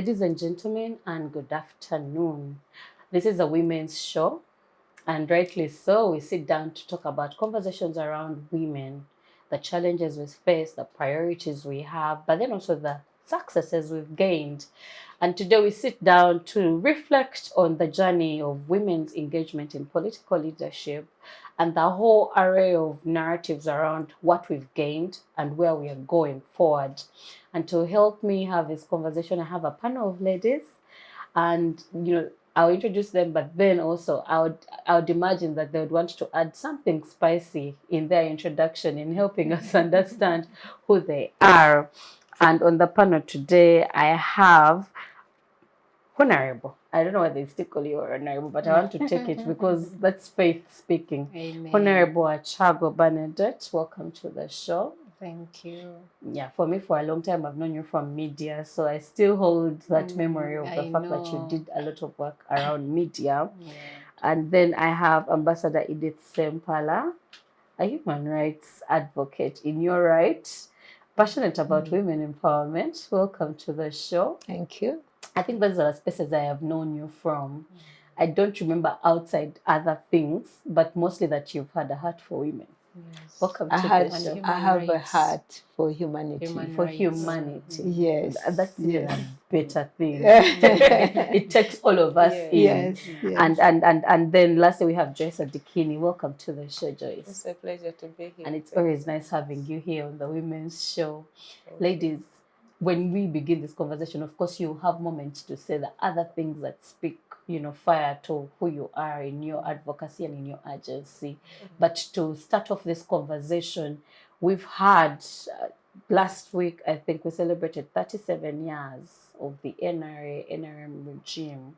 Ladies and gentlemen, and good afternoon. This is a women's show, and rightly so, we sit down to talk about conversations around women, the challenges we face, the priorities we have, but then also the successes we've gained. And today we sit down to reflect on the journey of women's engagement in political leadership and the whole array of narratives around what we've gained and where we are going forward. And to help me have this conversation, I have a panel of ladies, and I'll introduce them, but then also I would imagine that they would want to add something spicy in their introduction in helping us understand who they are. And on the panel today, I have Honorable. I don't know whether it's still call you or Honorable, but I want to take it because that's faith speaking. Amen. Honorable Acago Bernadette, welcome to the show. Thank you. Yeah, for me, for a long time, I've known you from media, so I still hold that memory of the fact that you did a lot of work around media. Yeah. And then I have Ambassador Edith Ssempala, a human rights advocate in your right, passionate about women empowerment. Welcome to the show. Thank you. I think those are the spaces I have known you from. I don't remember outside other things, but mostly that you've had a heart for women. Yes. Welcome to the show. Human I have a rights. heart for humanity. For rights. humanity. Yes. That's even yes. a better thing. It takes all of us in. Yes. Yes. And then lastly we have Joyce Adikini. Welcome to the show, Joyce. It's a pleasure to be here. And it's always nice having you here on the Women's Show. Ladies, when we begin this conversation, of course, you have moments to say the other things that speak, fire to who you are in your advocacy and in your agency. But to start off this conversation, we've had, last week, I think we celebrated 37 years of the NRM regime.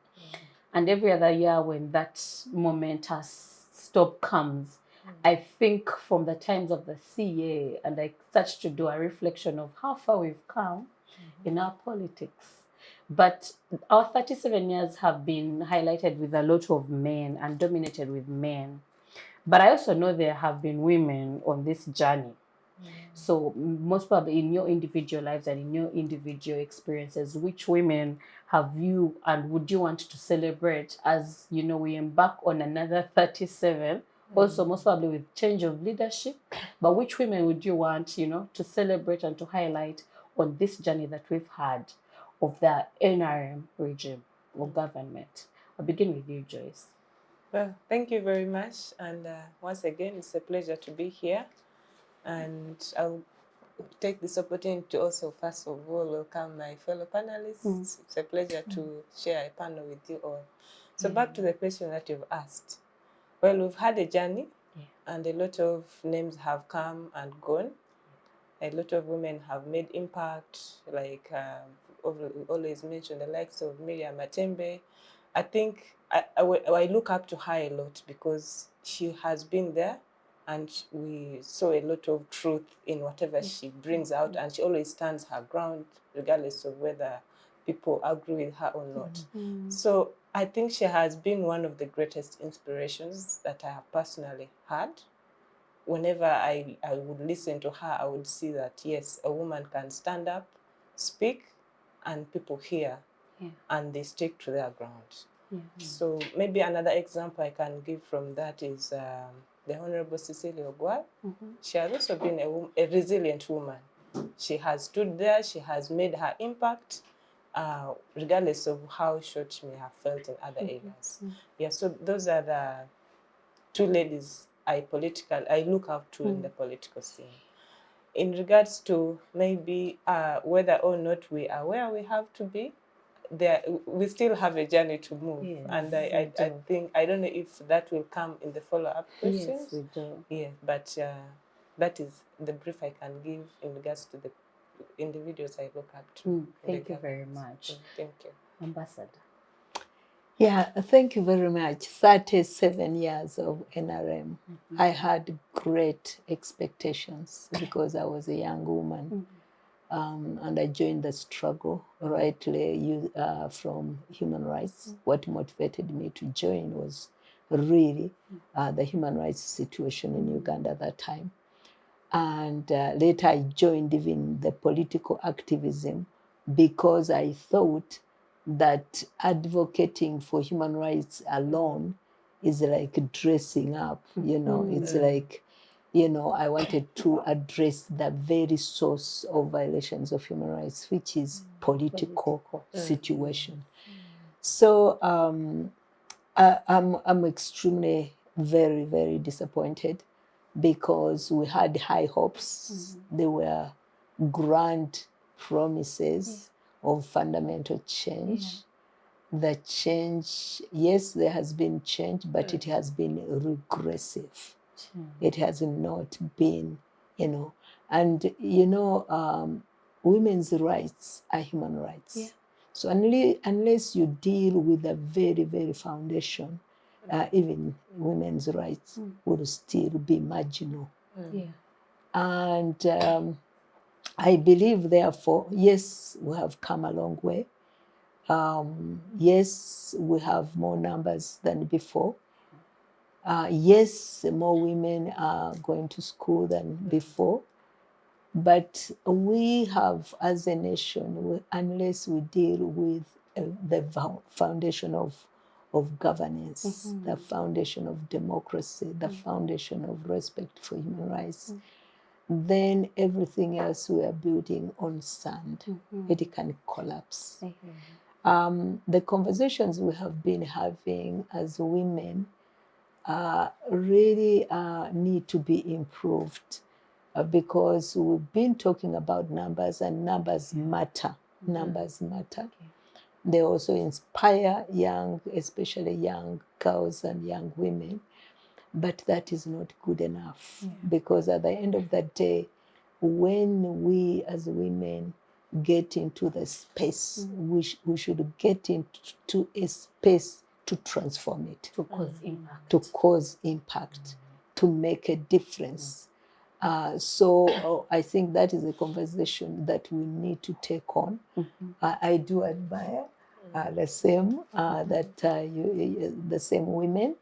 And every other year when that momentous stop comes, I think from the times of the CA, and I start to do a reflection of how far we've come in our politics. But our 37 years have been highlighted with a lot of men and dominated with men. But I also know there have been women on this journey. So most probably in your individual lives and in your individual experiences, which women have you and would you want to celebrate as, we embark on another 37? Also, most probably with change of leadership, but which women would you want, to celebrate and to highlight on this journey that we've had of the NRM regime or government? I'll begin with you, Joyce. Well, thank you very much. And once again, it's a pleasure to be here. And I'll take this opportunity to also, first of all, welcome my fellow panelists. It's a pleasure to share a panel with you all. So back to the question that you've asked. Well, we've had a journey, and a lot of names have come and gone. A lot of women have made impact, like we always mention the likes of Miriam Matembe. I think I look up to her a lot because she has been there, and we saw a lot of truth in whatever she brings out, and she always stands her ground, regardless of whether people agree with her or not. So I think she has been one of the greatest inspirations that I have personally had. Whenever I would listen to her, I would see that, yes, a woman can stand up, speak, and people hear, and they stick to their ground. So maybe another example I can give from that is the Honorable Cecilia Ogwal. She has also been a resilient woman. She has stood there, she has made her impact, regardless of how short she may have felt in other areas. Yeah, so those are the two ladies I look up to in the political scene. In regards to maybe whether or not we are where we have to be, we still have a journey to move. And I think, I don't know if that will come in the follow-up questions. Yes, we do. Yeah, but that is the brief I can give in regards to the individuals I look up to. Thank you very much. Thank you. Ambassador. Yeah, thank you very much. 37 years of NRM. I had great expectations because I was a young woman. And I joined the struggle rightly from human rights. What motivated me to join was really the human rights situation in Uganda at that time. And later I joined even the political activism because I thought that advocating for human rights alone is like dressing up, you know. It's like, you know, I wanted to address the very source of violations of human rights, which is political situation. So I'm extremely very, very disappointed because we had high hopes. There were grand promises of fundamental change. The change, yes, there has been change, but it has been regressive. It has not been, you know, and you know, women's rights are human rights. So unless you deal with the very, very foundation, even women's rights will still be marginal. And I believe, therefore, yes, we have come a long way. Yes, we have more numbers than before. Yes, more women are going to school than before. But we have, as a nation, unless we deal with the foundation of governance, the foundation of democracy, the foundation of respect for human rights, then everything else we are building on sand, it can collapse. The conversations we have been having as women really need to be improved because we've been talking about numbers, and numbers matter. Numbers matter. They also inspire young, especially young girls and young women, but that is not good enough because at the end of the day, when we as women get into the space, we should get into a space to transform it, to cause impact, to make a difference. So I think that is a conversation that we need to take on. I do admire the same the same women.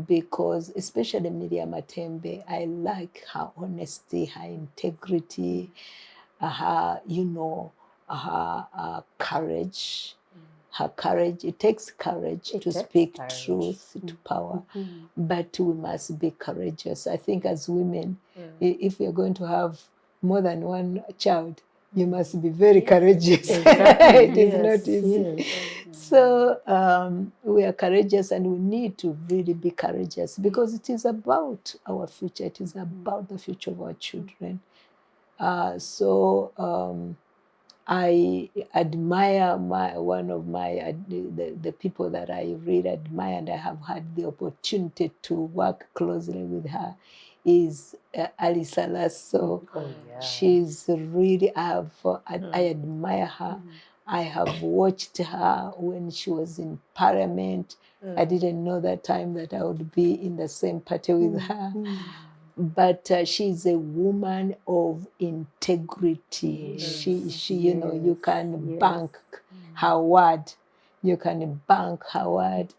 Because especially Miriam Matembe, I like her honesty, her integrity, her, you know, her courage. Her courage, it takes courage to speak truth to power, but we must be courageous. I think as women, if you're going to have more than one child, you must be very courageous. It is not easy. So we are courageous, and we need to really be courageous because it is about our future. It is about the future of our children. I admire one of the people that I really admire, and I have had the opportunity to work closely with her, is Alisa Lasso. She's really, I admire her. I have watched her when she was in Parliament. I didn't know that time that I would be in the same party with her. But she's a woman of integrity. She you know, you can bank her word. You can bank her word.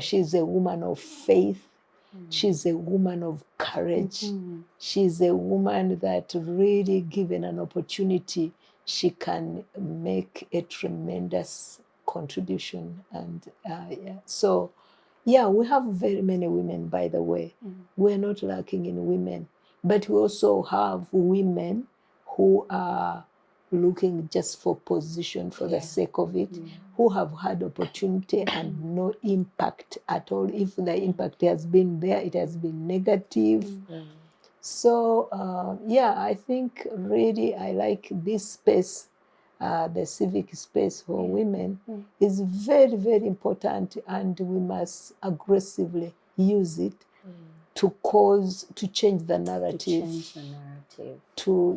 She's a woman of faith. She's a woman of courage. She's a woman that really, given an opportunity, she can make a tremendous contribution. And so yeah, we have very many women, by the way. We're not lacking in women. But we also have women who are looking just for position for the sake of it, who have had opportunity and no impact at all. If the impact has been there, it has been negative. So, yeah, I think really I like this space. The civic space for women is very, very important, and we must aggressively use it to change the narrative. To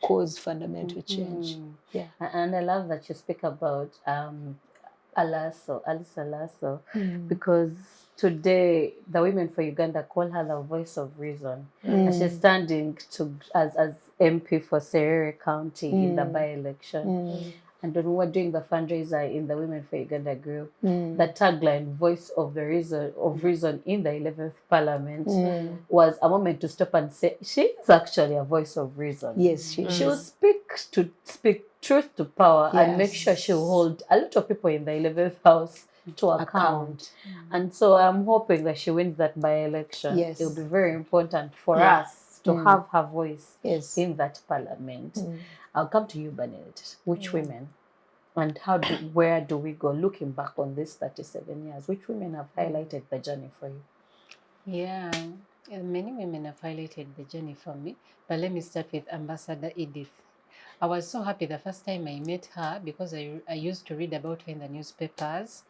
cause fundamental change. Yeah. And I love that you speak about Alisa Lasso, because today the women for Uganda call her the voice of reason. And she's standing as MP for Serere County in the by-election. And when we were doing the fundraiser in the Women for Uganda group, the tagline "Voice of the Reason" in the 11th Parliament was a moment to stop and say, she is actually a voice of reason. Yes, she She will is. speak truth to power and make sure Yes. she will hold a lot of people in the 11th House to account. And so I'm hoping that she wins that by-election. Yes. It will be very important for us to have her voice Yes. in that parliament. I'll come to you, Bernadette. Which women and where do we go looking back on this 37 years? Which women have highlighted the journey for you? Yeah, many women have highlighted the journey for me, but let me start with Ambassador Edith. I was so happy the first time I met her because I used to read about her in the newspapers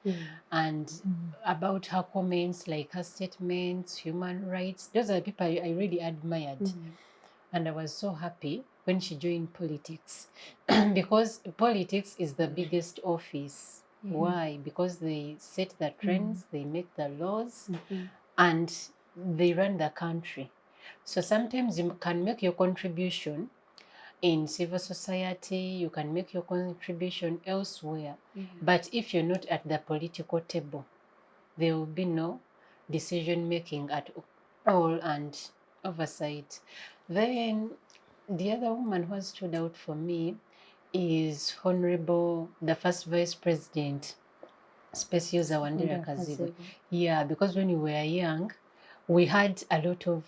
and about her comments, like her statements, human rights. Those are the people I really admired. And I was so happy when she joined politics because politics is the biggest office. Why? Because they set the trends, they make the laws, and they run the country. So sometimes you can make your contribution in civil society, you can make your contribution elsewhere. But if you're not at the political table, there will be no decision making at all and oversight. Then the other woman who has stood out for me is Honorable, the first Vice President, Speciosa Wandera Kazibu. Yeah, because when we were young, we had a lot of,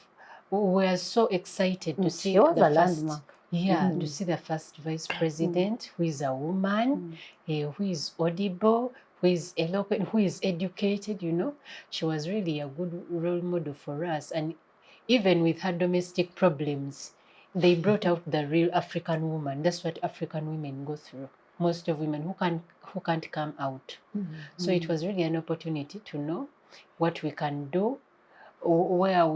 we were so excited to see She was the a first, landmark. to see the first Vice President who is a woman, who is audible, who is eloquent, who is educated, you know. She was really a good role model for us. And even with her domestic problems, they brought out the real African woman. That's what African women go through. Most of women who can't come out. So it was really an opportunity to know what we can do, where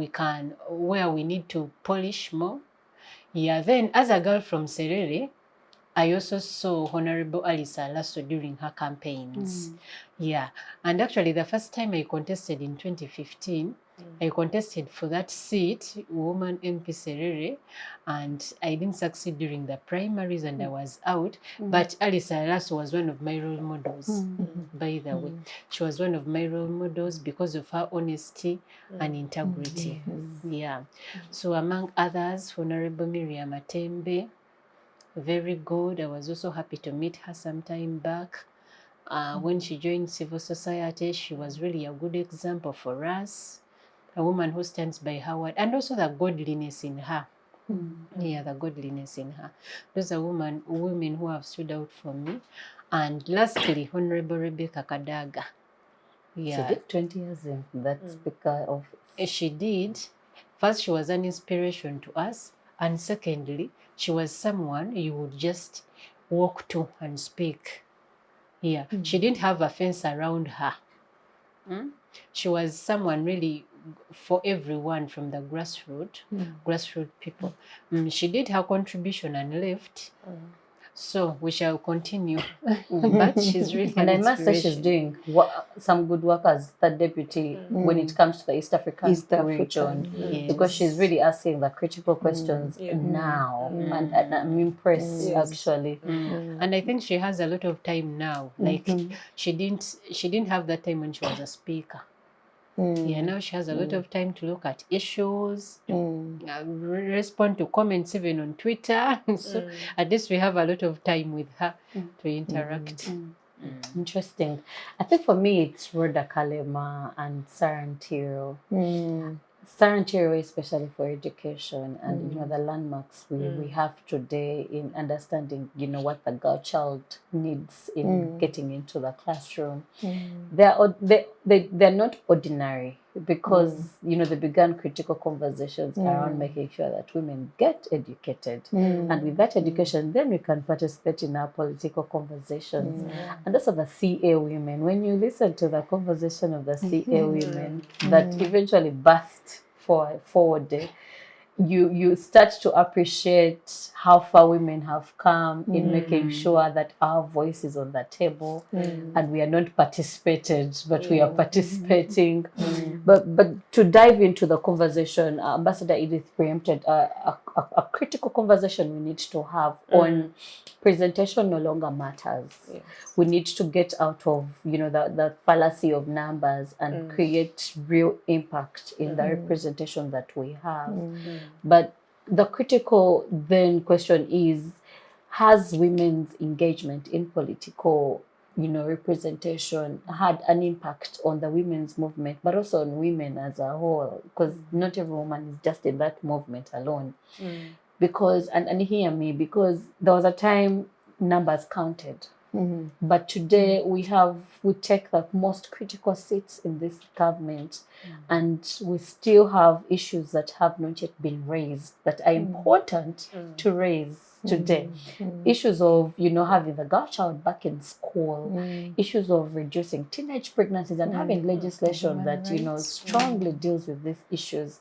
we need to polish more. Yeah, then as a girl from Serere, I also saw Honorable Alice Alaso during her campaigns. Yeah, and actually the first time I contested in 2015, I contested for that seat, woman MP Serere, and I didn't succeed during the primaries and I was out. But Alice Alaso was one of my role models, by the way. She was one of my role models because of her honesty and integrity. Yeah. So among others, Honorable Miriam Atembe, very good. I was also happy to meet her some time back. When she joined civil society, she was really a good example for us, a woman who stands by her word, and also the godliness in her. Yeah, the godliness in her. Those are women who have stood out for me. And lastly, Honorable Rebecca Kadaga. Yeah. She did 20 years in that speaker office. She did. First, she was an inspiration to us. And secondly, she was someone you would just walk to and speak. Yeah. She didn't have a fence around her. She was someone really for everyone from the grassroots people. She did her contribution and left. So we shall continue. But she's really And an I must say she's inspiration. doing some good work as the deputy when it comes to the East African region. Yes. Because she's really asking the critical questions now. And I'm impressed, actually. And I think she has a lot of time now. Like she didn't have that time when she was a speaker. Yeah, now she has a lot of time to look at issues, respond to comments even on Twitter. So at least we have a lot of time with her to interact. Interesting. I think for me it's Rhoda Kalema and Sarantiro. Sarantiro, especially for education and you know the landmarks we have today in understanding what the girl child needs in getting into the classroom. They're not ordinary because they began critical conversations around making sure that women get educated, and with that education then we can participate in our political conversations. And those are the CA women. When you listen to the conversation of the CA women that eventually birthed forward, you start to appreciate how far women have come in making sure that our voice is on the table and we are not participated, but we are participating. But to dive into the conversation, Ambassador Edith preempted a a critical conversation we need to have on presentation no longer matters. Yes. We need to get out of, the fallacy of numbers and create real impact in the representation that we have. But the critical then question is, has women's engagement in political representation had an impact on the women's movement, but also on women as a whole? Because not every woman is just in that movement alone. Because, and hear me, because there was a time numbers counted. But today we take the most critical seats in this government, and we still have issues that have not yet been raised that are important to raise today. Issues of, having the girl child back in school, issues of reducing teenage pregnancies and having legislation that, strongly deals with these issues.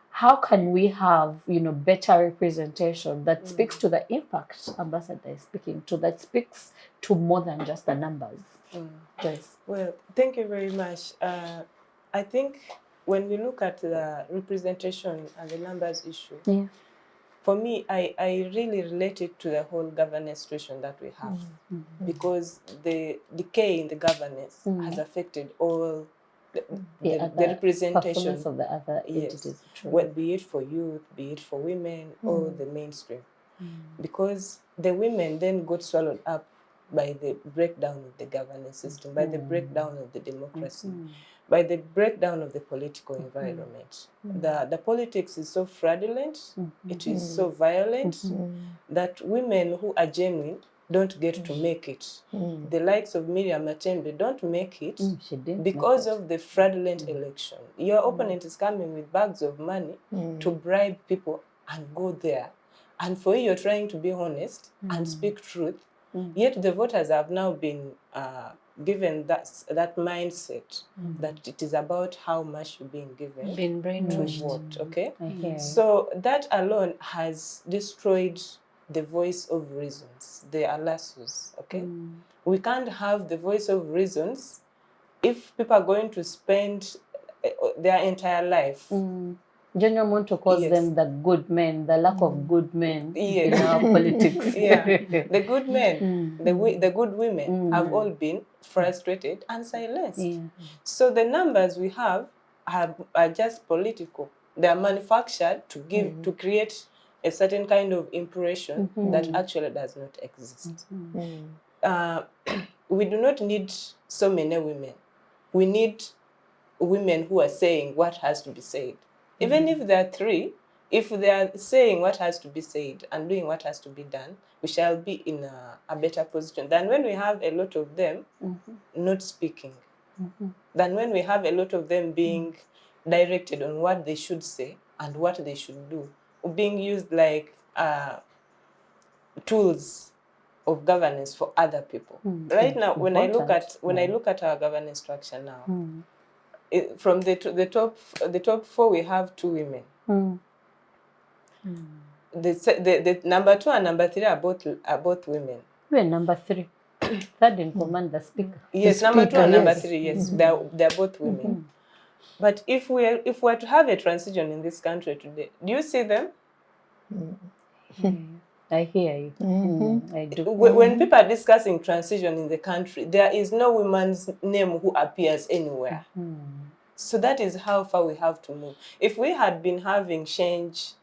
How can we have, better representation that speaks to the impact Ambassador is speaking to, that speaks to more than just the numbers? Joyce. Well, thank you very much. I think when we look at the representation and the numbers issue, for me, I really relate it to the whole governance situation that we have, because the decay in the governance has affected all the representation of the other entities. Well, be it for youth, be it for women, or the mainstream. Because the women then got swallowed up by the breakdown of the governance system, by the breakdown of the democracy, by the breakdown of the political environment. The politics is so fraudulent, it is so violent, that women who are genuine don't get to make it. The likes of Miriam Matembe don't make it because of the fraudulent election. Your opponent is coming with bags of money to bribe people and go there. And for you, you're trying to be honest and speak truth. Yet the voters have now been given that mindset that it is about how much you're being given Been brainwashed. to vote. Okay, so that alone has destroyed the voice of reasons, the alasus. Okay, we can't have the voice of reasons if people are going to spend their entire life. General Monto calls them the good men, the lack of good men in our politics. The good men, the good women have all been frustrated and silenced. So the numbers we have are just political. They are manufactured to create a certain kind of impression that actually does not exist. We do not need so many women. We need women who are saying what has to be said. Even if there are three, if they are saying what has to be said and doing what has to be done, we shall be in a better position than when we have a lot of them not speaking, than when we have a lot of them being directed on what they should say and what they should do, being used like tools of governance for other people. Right now, when I look at our governance structure now, from the top four, we have 2 women. The number 2 and number 3 are both women. We're number 3, third in command, the speaker. Yes, number 2 and number 3. Yes, they're both women. But if we're to have a transition in this country today, do you see them? I hear you. I do. When people are discussing transition in the country, there is no woman's name who appears anywhere. So that is how far we have to move. If we had been having change,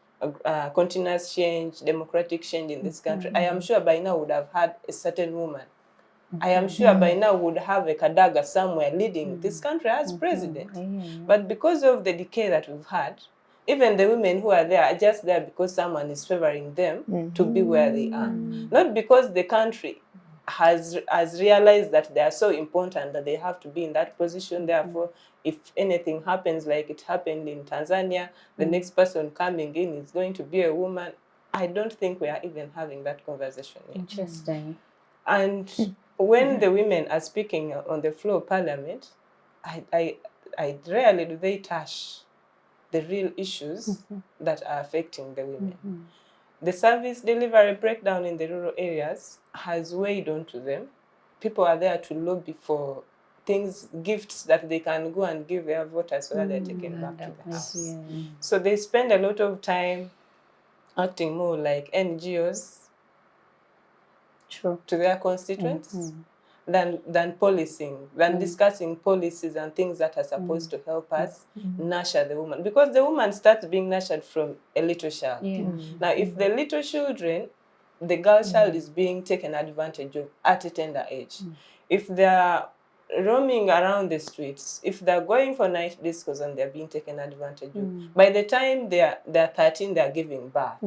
continuous change, democratic change in this country, I am sure by now would have had a certain woman. I am sure by now would have a Kadaga somewhere leading this country as president. But because of the decay that we've had, even the women who are there are just there because someone is favoring them to be where they are. Not because the country has realized that they are so important that they have to be in that position. Therefore, if anything happens like it happened in Tanzania, the next person coming in is going to be a woman. I don't think we are even having that conversation yet. Interesting. And when the women are speaking on the floor of parliament, I rarely do they touch the real issues that are affecting the women. The service delivery breakdown in the rural areas has weighed onto them. People are there to lobby for things, gifts that they can go and give their voters so that they're taken back to the house. So they spend a lot of time acting more like NGOs True. to their constituents than policing, than discussing policies and things that are supposed to help us nurture the woman. Because the woman starts being nurtured from a little child. Yeah. Now, if the little children, the girl child is being taken advantage of at a tender age, if they're roaming around the streets, if they're going for night discos and they're being taken advantage of, by the time they're 13, they're giving birth.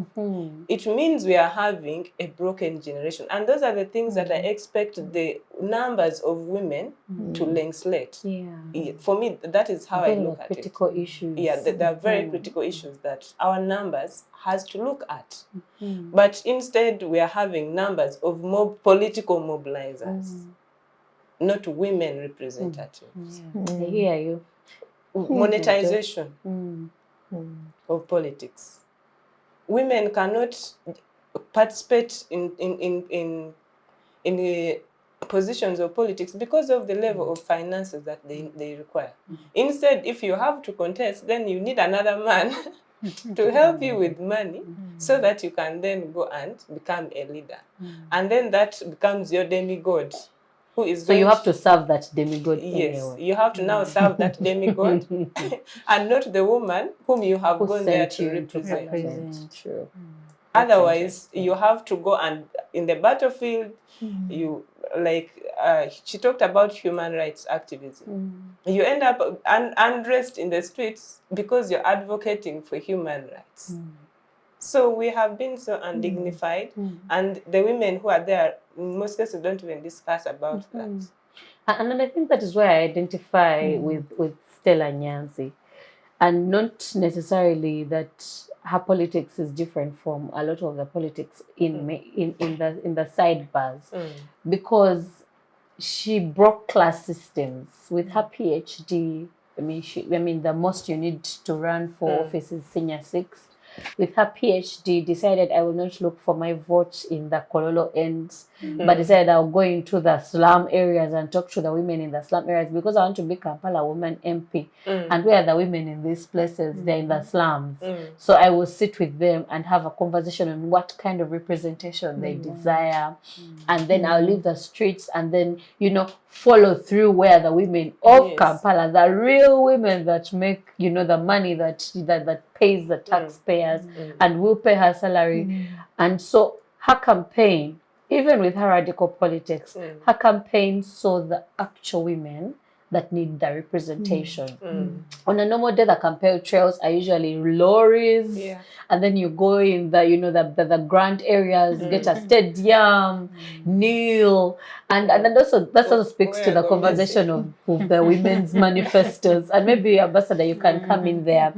It means we are having a broken generation. And those are the things that I expect the numbers of women to legislate. Yeah. For me, that is how I look at it. Critical issues. Yeah, there are very critical issues that our numbers has to look at. But instead, we are having numbers of political mobilizers, not women representatives. I hear you. Monetization of politics. Women cannot participate in the positions of politics because of the level of finances that they require. Instead, if you have to contest, then you need another man to help you with money so that you can then go and become a leader. And then that becomes your demigod. Who is So you have to serve that demigod Yes, anyway. you have to now serve that demigod and not the woman whom you have gone there to represent. True. Otherwise, you have to go and in the battlefield, you she talked about human rights activism. You end up undressed in the streets because you're advocating for human rights. So we have been so undignified, and the women who are there, in most cases, don't even discuss about that. And I think that is where I identify with Stella Nyanzi, and not necessarily that her politics is different from a lot of the politics in the sidebars, because she broke class systems with her PhD. I mean, the most you need to run for office is senior 6. With her PhD, decided I will not look for my vote in the Kololo ends, but decided I'll go into the slum areas and talk to the women in the slum areas because I want to be Kampala woman MP. And where are the women in these places? They're in the slums. So I will sit with them and have a conversation on what kind of representation they desire. And then I'll leave the streets and then, follow through where the women of Kampala, the real women that make, the money that pays the taxpayers and will pay her salary. And so her campaign, even with her radical politics, her campaign saw the actual women that need the representation. On a normal day, the campaign trails are usually lorries, and then you go in the grand areas, get a stadium, kneel, and that also speaks to the conversation of the women's manifestos. And maybe, Ambassador, you can come in there.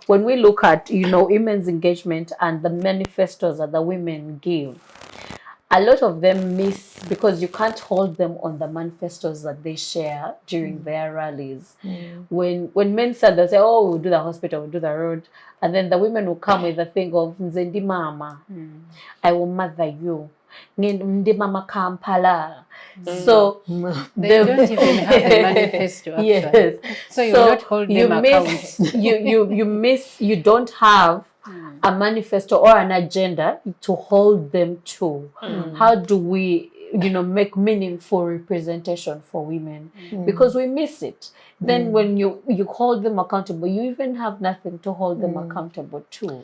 When we look at women's engagement and the manifestos that the women give, a lot of them miss because you can't hold them on the manifestos that they share during their rallies. When men said, they say, oh, we'll do the hospital, we'll do the road. And then the women will come with the thing of, Nzendi Mama, I will mother you. Ndi Mama Kampala. So they don't even have a manifesto actually. Yes. So you not hold them accountable. You don't have a manifesto or an agenda to hold them to. How do we make meaningful representation for women? Because we miss it. Then when you hold them accountable, you even have nothing to hold them accountable to.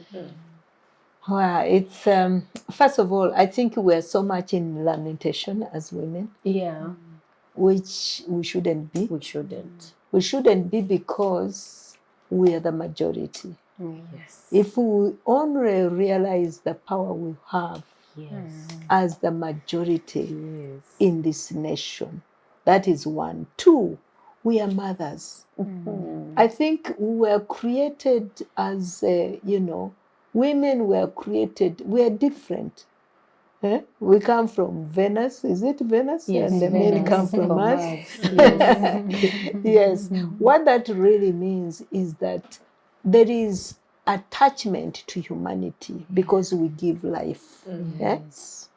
Well, it's first of all, I think we're so much in lamentation as women. Yeah. Which we shouldn't be. We shouldn't. We shouldn't be because we are the majority. Yes. If we only realize the power we have as the majority in this nation, that is one. 2, we are mothers. I think we were created as, women were created, we are different. We come from Venus, is it Venus? Yes, and the men come from Mars. Yes. What that really means is that there is attachment to humanity because we give life. Yes.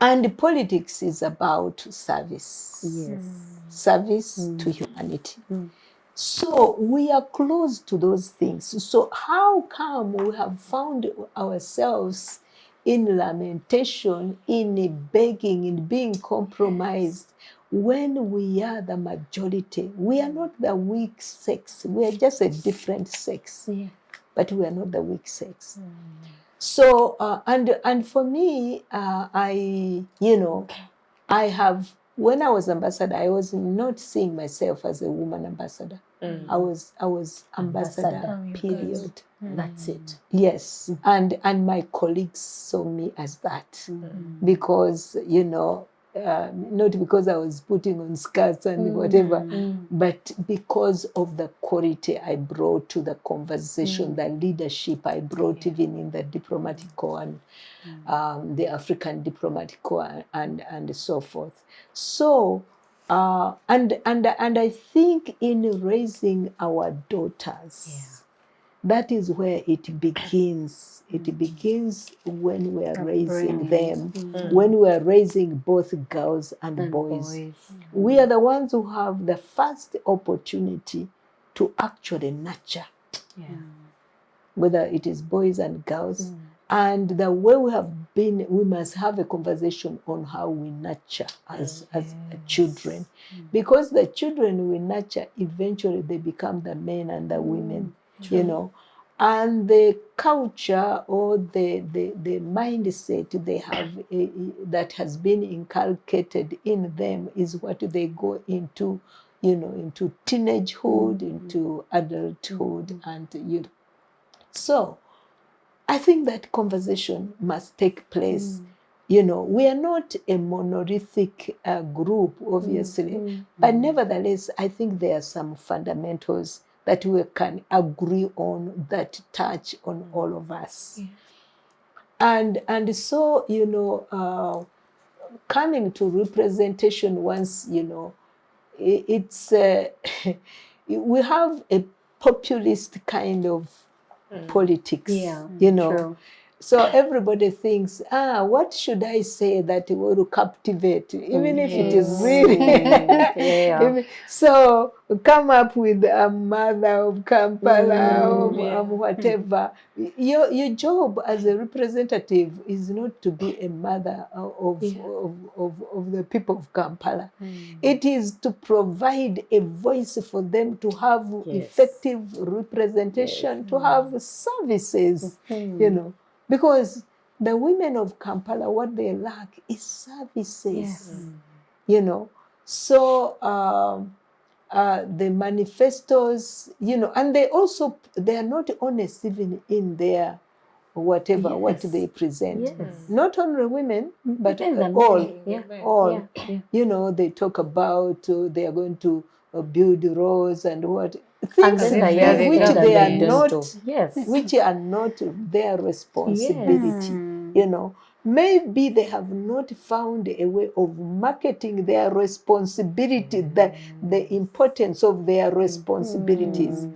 And politics is about service. Yes. Service to humanity. So we are close to those things. So how come we have found ourselves in lamentation, in begging, in being compromised, when we are the majority? We are not the weak sex. We are just a different sex, but we are not the weak sex. So and for me, I have, when I was ambassador, I was not seeing myself as a woman ambassador. I was ambassador, period. That's it. Yes, and my colleagues saw me as that, because not because I was putting on skirts and whatever, but because of the quality I brought to the conversation, the leadership I brought, even in the diplomatic corps and the African diplomatic corps and so forth. So and I think in raising our daughters, that is where it begins. It begins when we are raising them, when we are raising both girls and boys. We are the ones who have the first opportunity to actually nurture, whether it is boys and girls. And the way we have been, we must have a conversation on how we nurture as children. Because the children we nurture, eventually they become the men and the women, And the culture or the mindset they have that has been inculcated in them is what they go into, into teenagehood, into adulthood, and So I think that conversation must take place. We are not a monolithic group, obviously, but nevertheless, I think there are some fundamentals that we can agree on that touch on all of us. And so, coming to representation once, it's we have a populist kind of politics, True. So everybody thinks, what should I say that will captivate, even if it is really. So come up with a mother of Kampala, of whatever. Your job as a representative is not to be a mother of the people of Kampala. It is to provide a voice for them to have effective representation, to have services, because the women of Kampala, what they lack is services, So the manifestos, and they are not honest even in their whatever, what they present. Not only women, but all. They talk about they are going to build roads and what. Things which are not their responsibility, Maybe they have not found a way of marketing their responsibility, the importance of their responsibilities,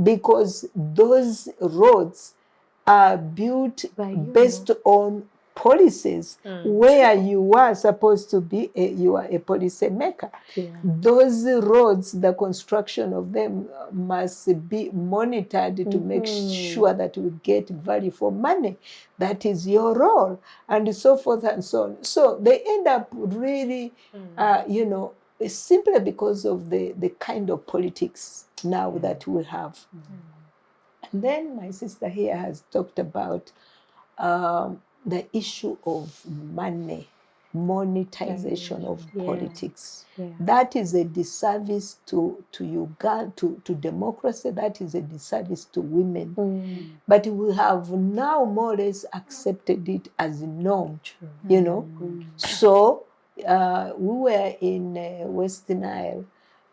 because those roads are built based on policies where you are supposed to be you are a policy maker. Those roads, the construction of them must be monitored to make sure that we get value for money. That is your role, and so forth and so on. So they end up really, simply because of the kind of politics now that we have. And then my sister here has talked about the issue of money, monetization of politics. That is a disservice to Uganda, to democracy. That is a disservice to women. But we have now more or less accepted it as a norm, So we were in Western Nile,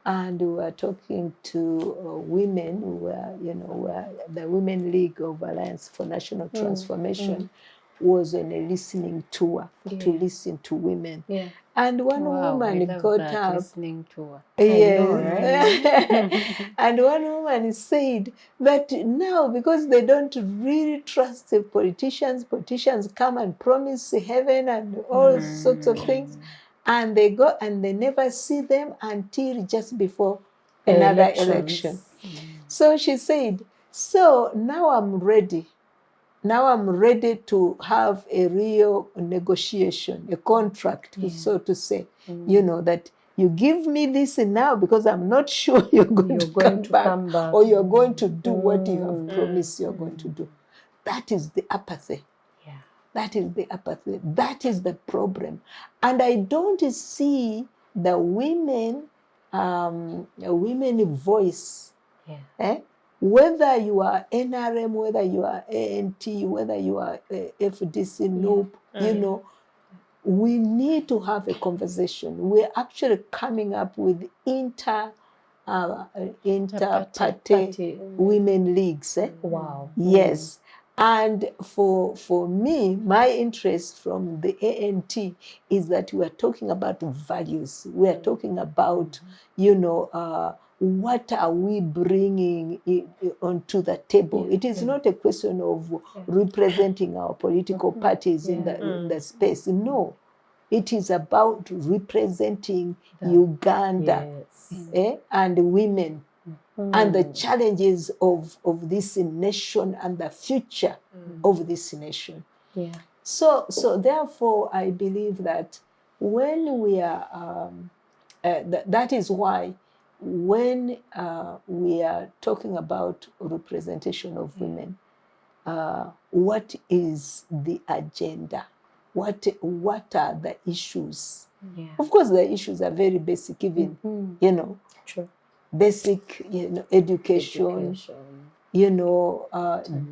and we were talking to women who were the Women League of Alliance for National Transformation was on a listening tour to listen to women. And one woman got up. Listening tour. And one woman said that now, because they don't really trust the politicians come and promise heaven and all sorts of things, and they go and they never see them until just before another Elections. election. So she said, so now I'm ready. Now I'm ready to have a real negotiation, a contract, so to say, you know, that you give me this now because I'm not sure you're going to come back or you're going to do what you have promised you're going to do. That is the apathy. Yeah. That is the apathy. That is the problem. And I don't see the women voice. Yeah. Whether you are NRM, whether you are ANT, whether you are FDC, NOOP, you know, we need to have a conversation. We're actually coming up with inter-party women leagues. Wow. Yes. And for me, my interest from the ANT is that we are talking about values. We are talking about, you know, what are we bringing onto the table? It is not a question of representing our political parties in the space. No, it is about representing Uganda and women and the challenges of this nation and the future of this nation. Yeah. So therefore, I believe that when we are, that is why when we are talking about representation of women, what is the agenda? What are the issues? Yeah. Of course, the issues are very basic, even, you know, True. basic, you know, education. You know,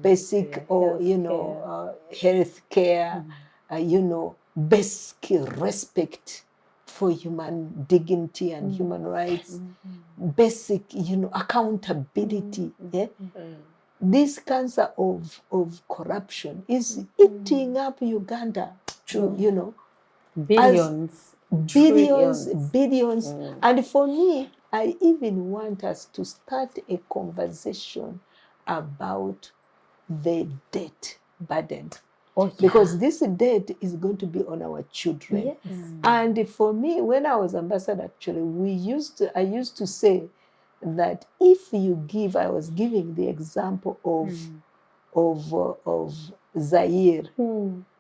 basic or, you know, health care, you know, basic respect for human dignity and human rights, basic, you know, accountability. This cancer of corruption is eating up Uganda. True. You know, Billions. Billions. And for me, I even want us to start a conversation about the debt burden. Because this debt is going to be on our children. Yes. And for me, when I was ambassador, actually, I used to say that if you give, I was giving the example of Zaire,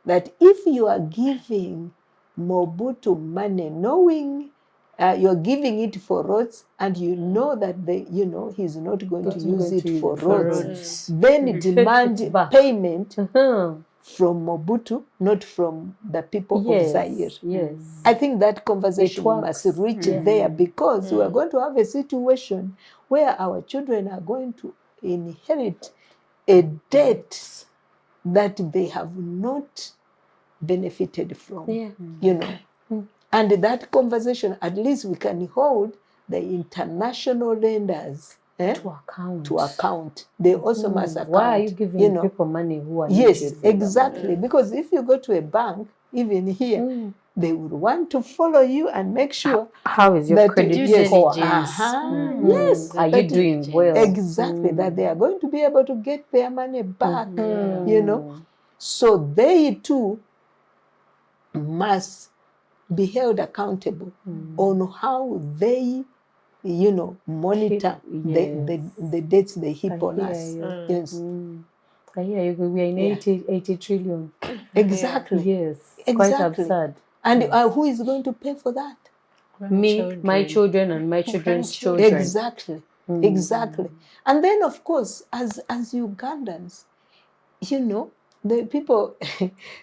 that if you are giving Mobutu money, knowing you're giving it for roads, and you know that you know he's not going to use it for roads, then demand payment from Mobutu, not from the people of Zaire. Yes. I think that conversation must reach there, because we are going to have a situation where our children are going to inherit a debt that they have not benefited from, you know. And that conversation, at least we can hold the international lenders to account. They also must account. Why are you giving people money who are yes, exactly. Because if you go to a bank, even here, they would want to follow you and make sure how is your credit score? Yes, are you doing well? Exactly, that they are going to be able to get their money back. You know, so they too must be held accountable on how they, you know, monitor the debts they heap on us. Yes. I hear you. We are in 80 trillion. Exactly. Yes. Exactly. Quite absurd. And who is going to pay for that? Me, my children, and my children's children. Exactly. Exactly. And then, of course, as Ugandans, you know, the people,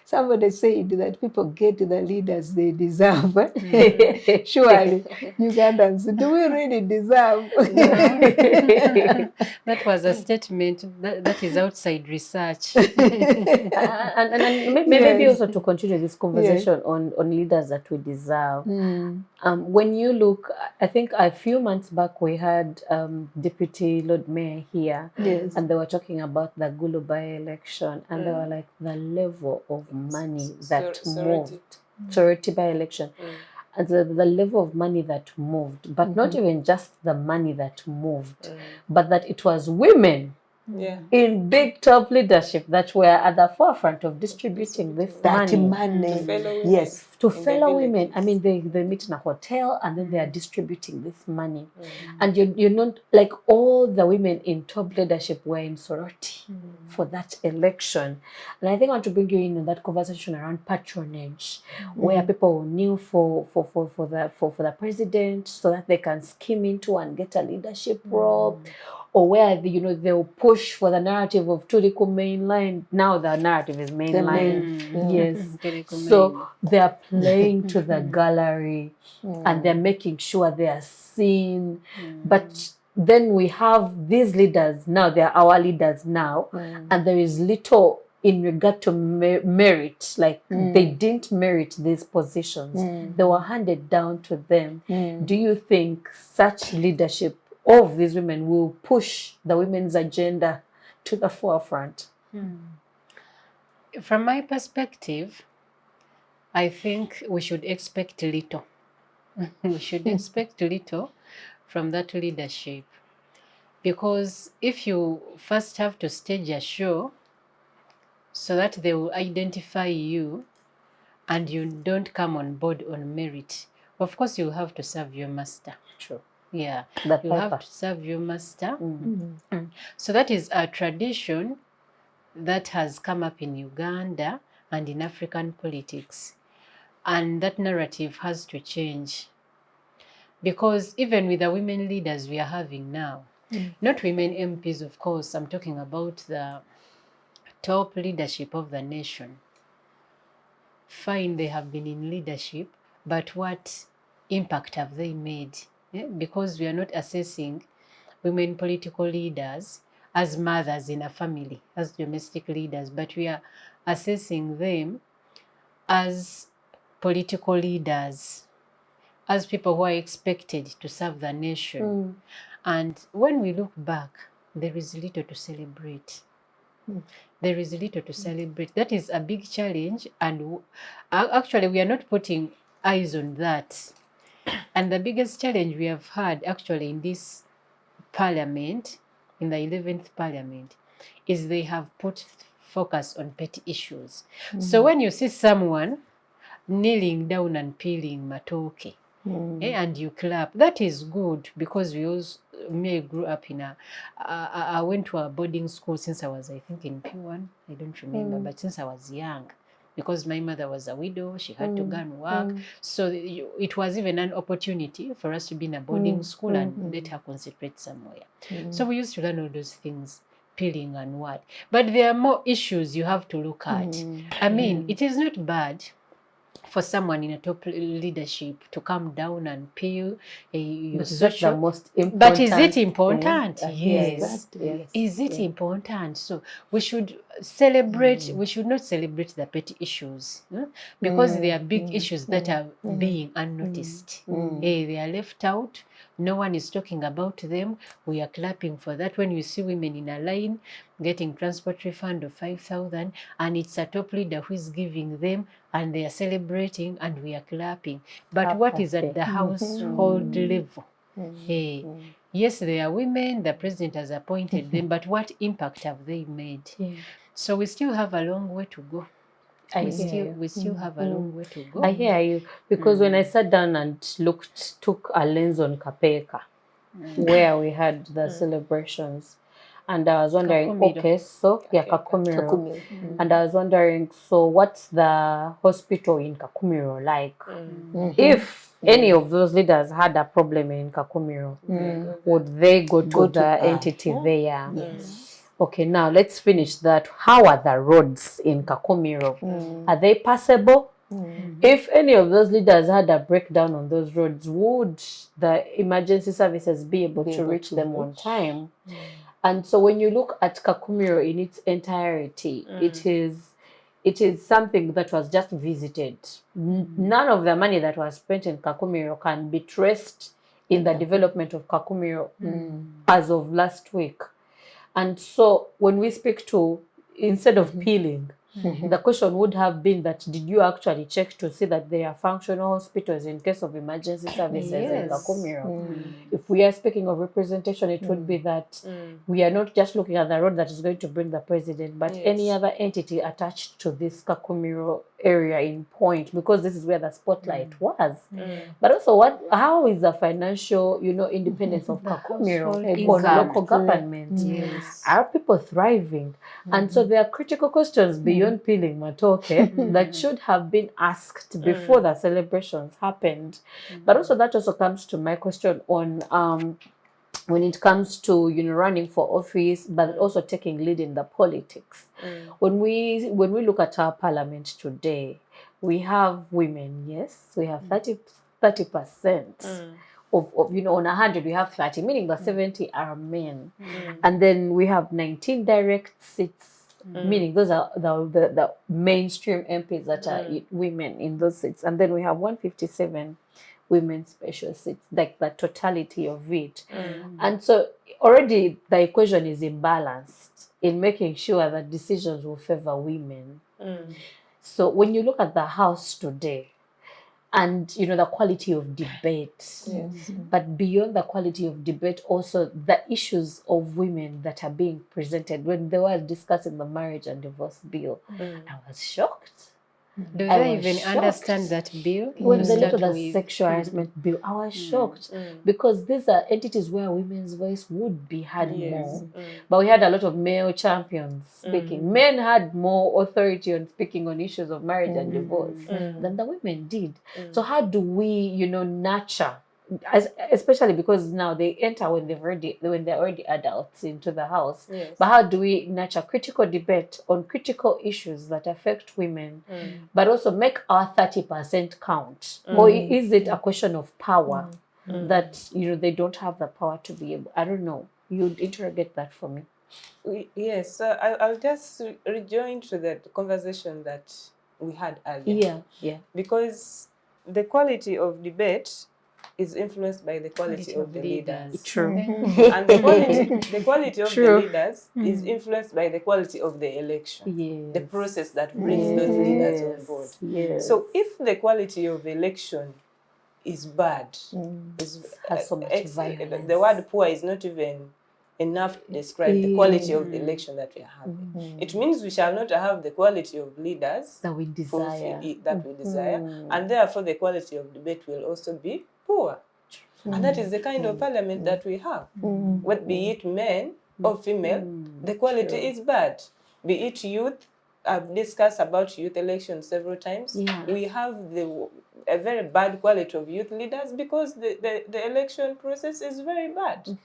somebody said that people get the leaders they deserve. Surely, Ugandans, do we really deserve? That was a statement that is outside research. and maybe also to continue this conversation on leaders that we deserve. When you look, I think a few months back we had Deputy Lord Mayor here, and they were talking about the Gulu by-election, and they were like the level of money that moved. Sorority by-election. And the level of money that moved, but not even just the money that moved, but that it was women in big top leadership that were at the forefront of distributing this money. Yes, to in the fellow women. I villages. mean, they meet in a hotel and then they are distributing this money. And you're not like all the women in top leadership were in sorority for that election. And I think I want to bring you in on that conversation around patronage, where people kneel for the president so that they can scheme into and get a leadership role. Or where they'll push for the narrative of Turiko mainline. Now the narrative is mainline. Yes. So they're playing to the gallery and they're making sure they are seen. But then we have these leaders now, they're our leaders now, and there is little in regard to merit. Like they didn't merit these positions. They were handed down to them. Do you think such leadership of these women will push the women's agenda to the forefront? From my perspective, I think we should expect little. We should expect little from that leadership. Because if you first have to stage a show so that they will identify you and you don't come on board on merit, of course you have to serve your master. True. Yeah, That you have to serve your master. So that is a tradition that has come up in Uganda and in African politics. And that narrative has to change. Because even with the women leaders we are having now, not women MPs, of course, I'm talking about the top leadership of the nation. Fine, they have been in leadership, but what impact have they made? Because we are not assessing women political leaders as mothers in a family, as domestic leaders, but we are assessing them as political leaders, as people who are expected to serve the nation. And when we look back, there is little to celebrate. There is little to celebrate. That is a big challenge, and actually we are not putting eyes on that. And the biggest challenge we have had actually in this parliament, in the 11th parliament, is they have put focus on petty issues. So when you see someone kneeling down and peeling matoke, and you clap, that is good, because me grew up in I went to a boarding school since I was, I think, in P1, I don't remember, but since I was young, because my mother was a widow, she had to go and work. So it was even an opportunity for us to be in a boarding school and let her concentrate somewhere. So we used to learn all those things, peeling and what. But there are more issues you have to look at. I mean, it is not bad for someone in a top leadership to come down and peel your social. The most important. But is it important? Yes. Is it important? So we should celebrate, we should not celebrate the petty issues, because there are big issues that are being unnoticed. They are left out. No one is talking about them. We are clapping for that. When you see women in a line getting transport refund of 5,000, and it's a top leader who is giving them, and they are celebrating and we are clapping. But what is at the household level? Yes, they are women, the president has appointed them, but what impact have they made? So we still have a long way to go. We still have a long way to go. I hear you, because when I sat down and took a lens on Kapeka, where we had the celebrations, and I was wondering, Kakumiro. And I was wondering, so what's the hospital in Kakumiro like? If any of those leaders had a problem in Kakumiro, would they go to the entity there? Okay, now let's finish that. How are the roads in Kakumiro? Are they passable? If any of those leaders had a breakdown on those roads, would the emergency services be able to reach them on time? And so when you look at Kakumiro in its entirety, it is something that was just visited. None of the money that was spent in Kakumiro can be traced in the development of Kakumiro as of last week. And so when we speak to, instead of peeling, The question would have been that, did you actually check to see that they are functional hospitals in case of emergency services in Yes. Kakumiro? If we are speaking of representation, it would be that we are not just looking at the road that is going to bring the president, but any other entity attached to this Kakumiro area in point, because this is where the spotlight was. But also, how is the financial, independence of Kakumiro household on income. local government? Yes. Are people thriving? And so there are critical questions beyond peeling matoke that should have been asked before the celebrations happened. But also that also comes to my question on when it comes to running for office, but also taking lead in the politics. When we look at our parliament today, we have women. Yes, we have 30%. Of on 100 we have 30, meaning the 70 are men. And then we have 19 direct seats, meaning those are the mainstream MPs that are women in those seats. And then we have 157 women special seats, like the totality of it. And so already the equation is imbalanced in making sure that decisions will favor women. So when you look at the House today, and the quality of debate, but beyond the quality of debate, also the issues of women that are being presented. When they were discussing the marriage and divorce bill, I was shocked. Do I they was even shocked. understand that bill? When To they looked start at the with? sexual harassment bill, I was shocked, because these are entities where women's voice would be heard more. But we had a lot of male champions speaking. Men had more authority on speaking on issues of marriage and divorce than the women did. So how do we, nurture, especially because now they enter when they're already adults into the House. But how do we nurture critical debate on critical issues that affect women, but also make our 30% count? Or is it a question of power that they don't have the power to be able? I don't know. You'd interrogate that for me. Yes, so I'll just rejoin to the conversation that we had earlier. Yeah. Because the quality of debate is influenced by the quality of the leaders. True. And the quality of the True. leaders is influenced by the quality of the election. Yes. The process that brings those leaders on board. Yes. So if the quality of election is bad, Has so much violence. the word poor is not even enough to describe the quality of the election that we are having. It means we shall not have the quality of leaders that we desire. And therefore the quality of debate will also be poor. And that is the kind of parliament that we have. What, be it men or female, the quality is bad. Be it youth, I've discussed about youth elections several times. We have a very bad quality of youth leaders because the election process is very bad.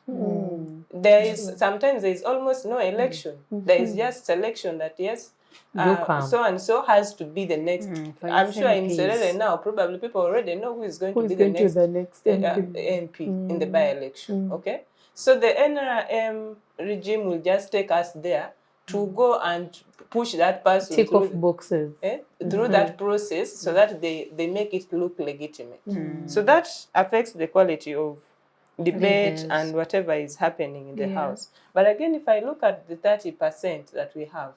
Sometimes there is almost no election. There is just selection that so and so has to be the next. I'm sure in Serere now, probably people already know who is going to be the next MP in the by-election. Okay, so the NRM regime will just take us there to go and push that person tick off boxes through that process, so that they make it look legitimate. So that affects the quality of debate and whatever is happening in the House. But again, if I look at the 30% that we have,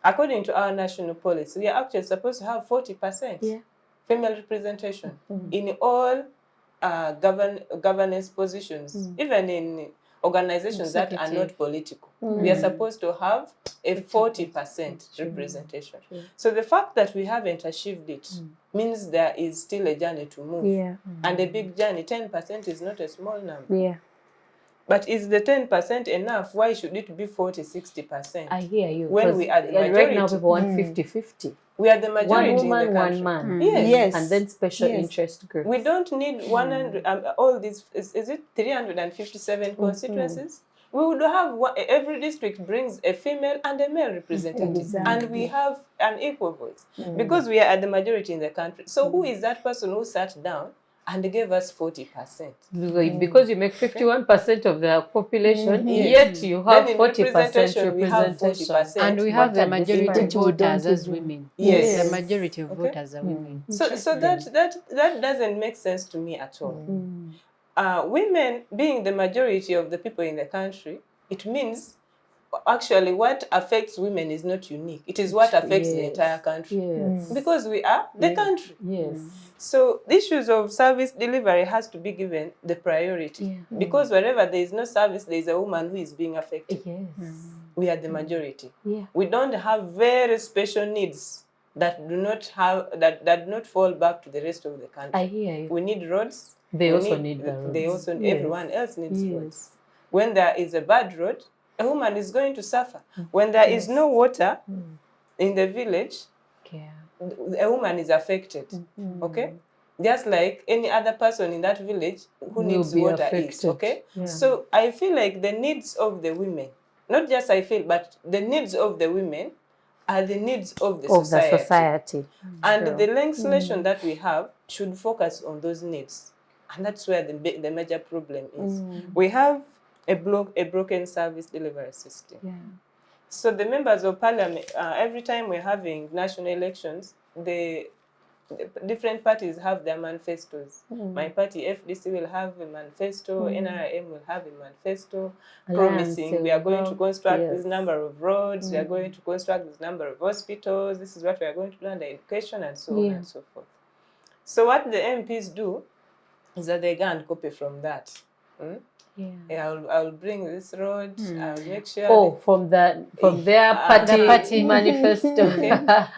according to our national policy, we are actually supposed to have 40% female representation in all governance positions, even in organizations that are not political. We are supposed to have a 40% representation. So the fact that we haven't achieved it means there is still a journey to move. And a big journey. 10% is not a small number. But is the 10% enough? Why should it be 40, 60%? I hear you. When we are the majority. Right now people want 50-50. We are the majority one woman, in the country. one man. Yes. And then special interest groups. We don't need 100, all these, is it 357 constituencies? We would have, every district brings a female and a male representative. And we have an equal voice. Because we are at the majority in the country. So who is that person who sat down and gave us 40%? Because you make 51% of the population, yet you have 40% representation. And we have the majority of voters as women. Yes. The majority of voters are women. So that doesn't make sense to me at all. Women being the majority of the people in the country, it means actually what affects women is not unique. It is what affects the entire country. Yes. Because we are the country. Yes. So the issues of service delivery has to be given the priority. Because wherever there is no service, there is a woman who is being affected. Yes. We are the majority. Yeah. We don't have very special needs that do not fall back to the rest of the country. I hear you. We need roads. They also need the roads. They also, Yes. everyone else needs Yes. roads. When there is a bad road, a woman is going to suffer. When there is no water in the village, a woman is affected. Okay? Just like any other person in that village who needs water affected. is. Okay? Yeah. So I feel like the needs of the women, not just I feel, but the needs of the women are the needs of the society. And the legislation that we have should focus on those needs. And that's where the major problem is. We have a broken service delivery system. Yeah. So the members of parliament, every time we're having national elections, the different parties have their manifestos. My party, FDC, will have a manifesto, NRM will have a manifesto promising we are going to construct this number of roads, we are going to construct this number of hospitals, this is what we are going to do under education, and so on and so forth. So what the MPs do is that they go and copy from that. I'll bring this road. I'll make sure. Oh, from their party manifesto.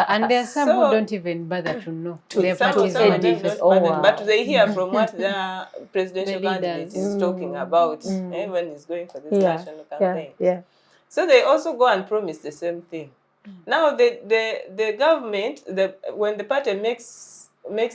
And there are some who don't even bother to know their party's manifesto. But they hear from what the presidential candidate is talking about. Everyone is going for this national campaign. So they also go and promise the same thing. Now the government, when the party makes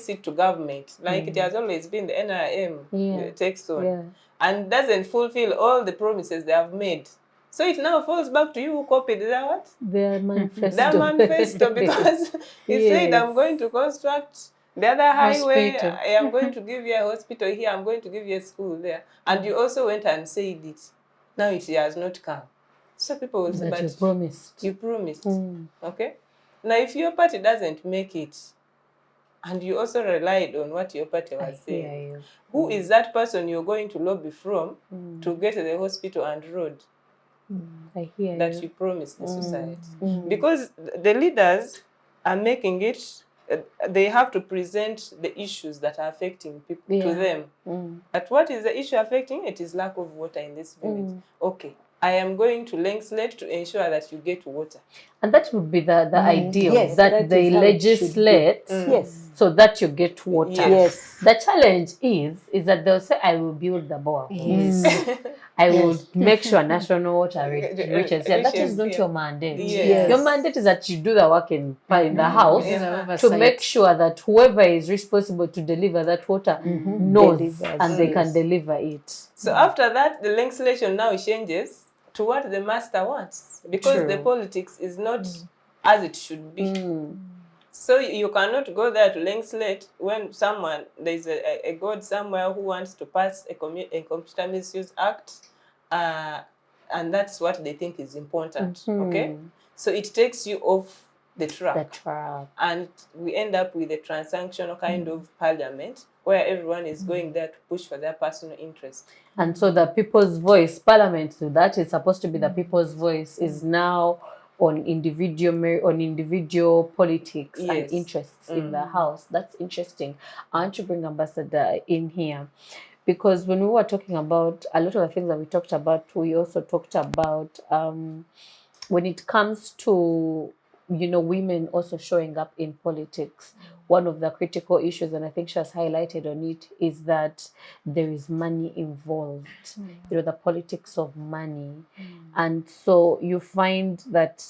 it to government, like it has always been the NRM takes on, and doesn't fulfill all the promises they have made. So it now falls back to you who copied their manifesto. Their manifesto, because he said, I'm going to construct the other highway, I am going to give you a hospital here, I'm going to give you a school there. And you also went and said it. Now it has not come. So people will say, but you promised. Okay? Now if your party doesn't make it, and you also relied on what your party was saying, who is that person you're going to lobby from to get the hospital and road that you promised the society? Because the leaders are making it, they have to present the issues that are affecting people to them. But what is the issue affecting? It is lack of water in this village. Okay, I am going to legislate to ensure that you get water. And that would be the ideal, that they legislate so that you get water. Yes. The challenge is that they'll say, I will build the borehole. I will make sure national water reaches. That is not your mandate. Your mandate is that you do the work in the house to make sure that whoever is responsible to deliver that water knows and they can deliver it. So after that, the legislation now changes to what the master wants, because the politics is not as it should be. So you cannot go there to legislate when there's a god somewhere who wants to pass a Computer Misuse Act, and that's what they think is important. Okay, so it takes you off the track. And we end up with a transactional kind of parliament where everyone is going there to push for their personal interest. And so the people's voice, parliament, that is supposed to be the people's voice, is now on individual politics and interests in the house. That's interesting. I want to bring Ambassador in here, because when we were talking about a lot of the things that we talked about, we also talked about when it comes to women also showing up in politics. One of the critical issues, and I think she has highlighted on it, is that there is money involved. The politics of money. And so you find that,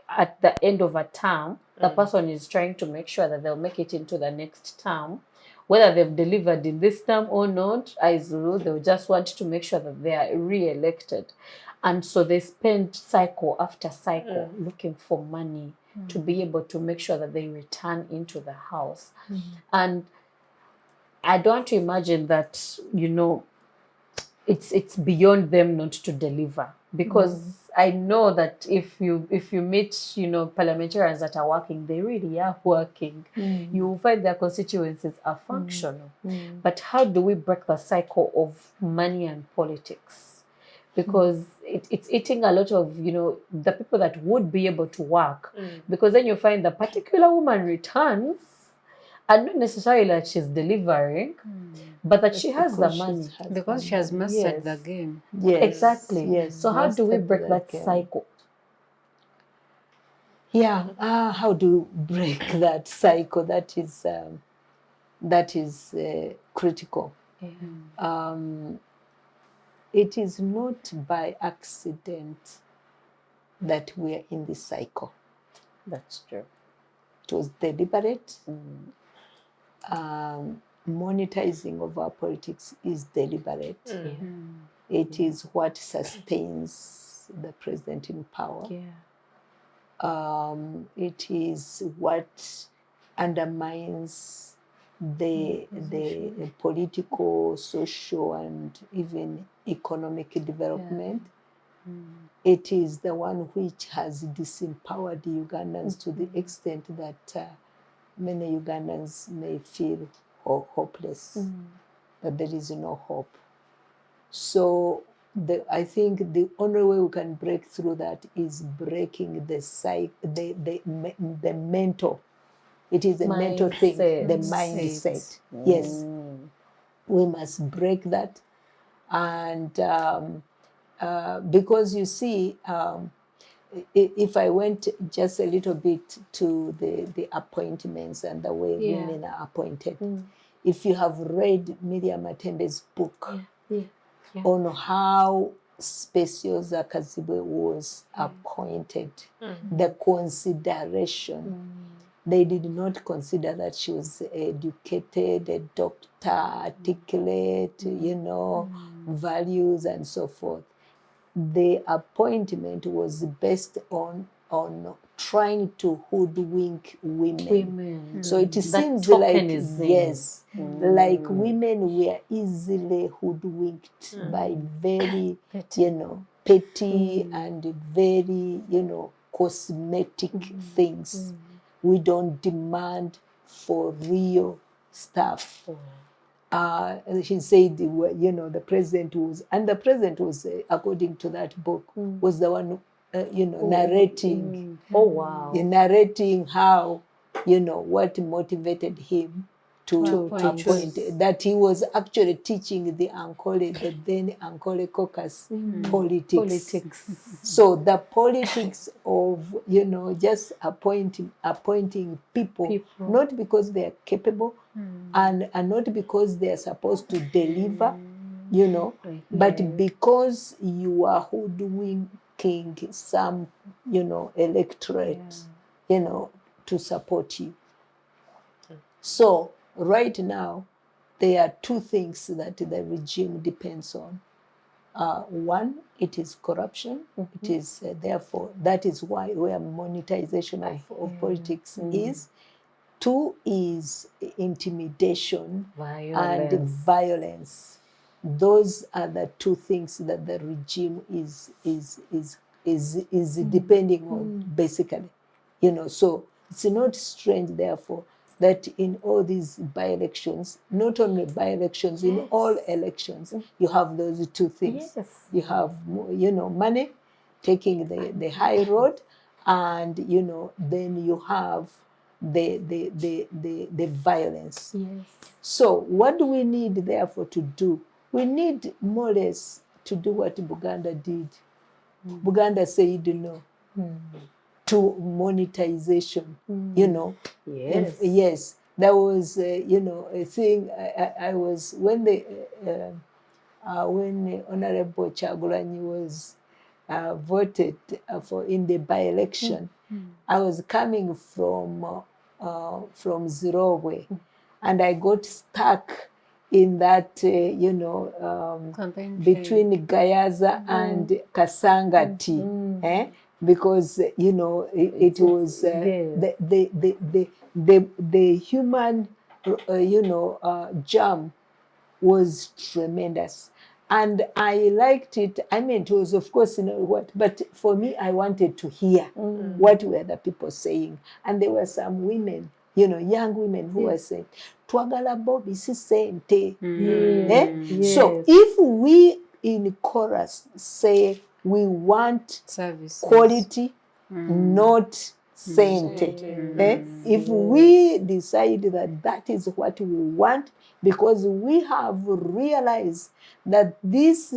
at the end of a term, the person is trying to make sure that they'll make it into the next term. Whether they've delivered in this term or not, they'll just want to make sure that they are re-elected. And so they spend cycle after cycle looking for money to be able to make sure that they return into the house. And I don't want to imagine that, it's beyond them not to deliver. Because I know that if you meet, parliamentarians that are working, they really are working. You will find their constituencies are functional. But how do we break the cycle of money and politics? Because it's eating a lot of, you know, the people that would be able to work, because then you find the particular woman returns, and not necessarily that she's delivering, but that she has the money. Because she has mastered the game. Yes. Exactly. Yes. So how do we mastered break that game. cycle? Yeah. How do you break that cycle? That is critical. It is not by accident that we are in this cycle. That's true. It was deliberate. Monetizing of our politics is deliberate. It is what sustains the president in power. It is what undermines the political, social, and even economic development. It is the one which has disempowered Ugandans to the extent that many Ugandans may feel hopeless, that there is no hope. So I think the only way we can break through that is breaking the mental. It is a mental thing, the mindset. Yes, we must break that, and because you see, if I went just a little bit to the appointments and the way women are appointed, if you have read Miriam Matembe's book on how Speciosa Kazibwe was appointed, the consideration, they did not consider that she was educated, a doctor, articulate, you know, values and so forth. The appointment was based on trying to hoodwink women. So it seems like, yes, like women were easily hoodwinked by very, you know, petty and very, you know, cosmetic things. We don't demand for real stuff. She said, you know, the president was, according to that book, was the one, you know, narrating. Narrating how, you know, what motivated him to appoint, that he was actually teaching the then Ankole caucus politics. So the politics of, you know, just appointing people, not because they are capable, and not because they are supposed to deliver, you know, but because you are hoodwinking some, you know, electorate, you know, to support you. So right now, there are two things that the regime depends on. One, it is corruption. It is therefore, that is where monetization of politics is. Two is intimidation and violence. Those are the two things that the regime is depending on, basically. You know, so it's not strange, therefore, that in all these by-elections, not only by-elections, in all elections, you have those two things. You have, you know, money taking the high road, and, you know, then you have the violence. So what do we need, therefore, to do? We need more or less to do what Buganda did. Buganda said no to monetization, you know. Yes, there was, you know, a thing. I was, when Honorable Kyagulanyi was voted for in the by-election, I was coming from Zimbabwe, and I got stuck in that, you know, between Gayaza and Kasangati, because, you know, it was the human, you know, jam was tremendous. And I liked it. I mean, it was, of course, you know what, but for me, I wanted to hear what were the people saying. And there were some women, you know, young women who were saying, Twagala Bobby si sente. So if we in chorus say, We want Services. quality, not sente. If we decide that that is what we want, because we have realized that this,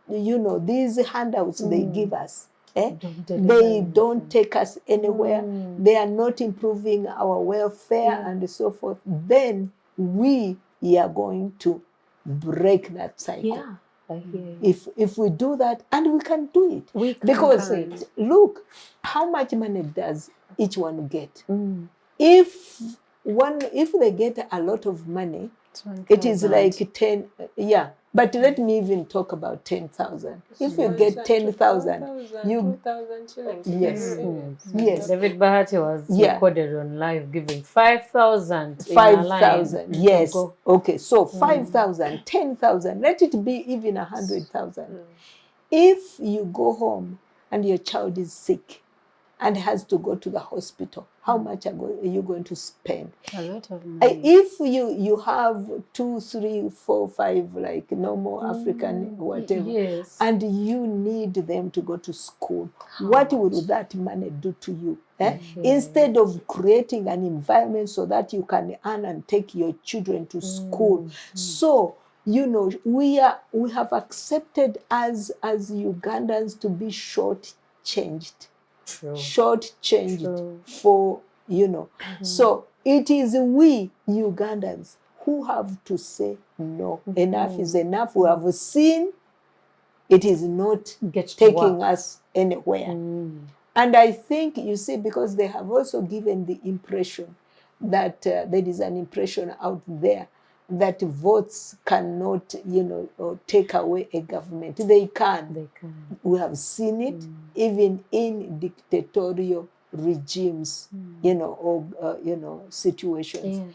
these handouts they give us, they don't take us anywhere. They are not improving our welfare and so forth. Then we are going to break that cycle. Yeah. I hear you. If we do that, and we can do it, because look, how much money does each one get? If they get a lot of money, it is like 10. Yeah, but let me even talk about 10,000. If you get 10,000, you 2,000 shillings. yes. David Bahati was recorded on live giving 5,000. 5,000. Yes. Okay. So 5,000, 10,000. Let it be even 100,000. If you go home and your child is sick and has to go to the hospital, how much are you going to spend? A lot of money. If you have 2, 3, 4, 5, like normal African whatever, and you need them to go to school, what would that money do to you? Instead of creating an environment so that you can earn and take your children to school. So, we have accepted as Ugandans to be short-changed. Short-changed for, So it is we Ugandans who have to say no. Enough is enough. We have seen it is not taking us anywhere. And I think, you see, because they have also given the impression that there is an impression out there that votes cannot, take away a government. They can. We have seen it even in dictatorial regimes, or, situations.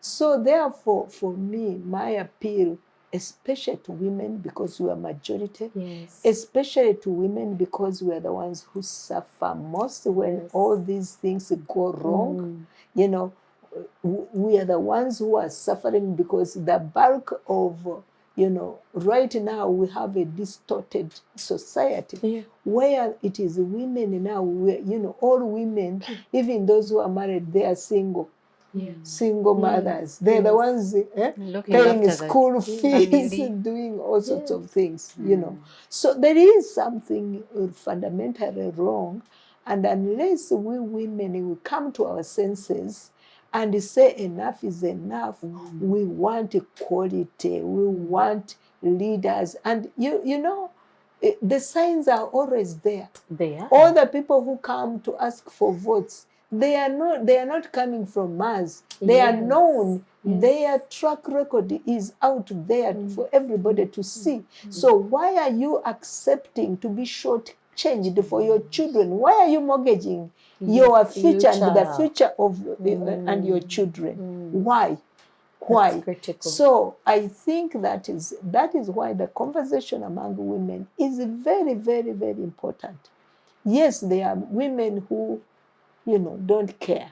So therefore, for me, my appeal, especially to women, because we are majority, especially to women because we are the ones who suffer most when all these things go wrong. We are the ones who are suffering because the bulk of, right now we have a distorted society where it is women now, all women, even those who are married, they are single. Single mothers. They're the ones paying school fees, doing all sorts of things, So there is something fundamentally wrong. And unless we women will come to our senses and say enough is enough, we want equality, we want leaders. And the signs are always there. All the people who come to ask for votes, they are not coming from Mars. They are known. Their track record is out there for everybody to see. So why are you accepting to be short-changed for your children? Why are you mortgaging your future and the future of and your children? Why? So I think that is why the conversation among women is very, very, very important. Yes, there are women who, don't care.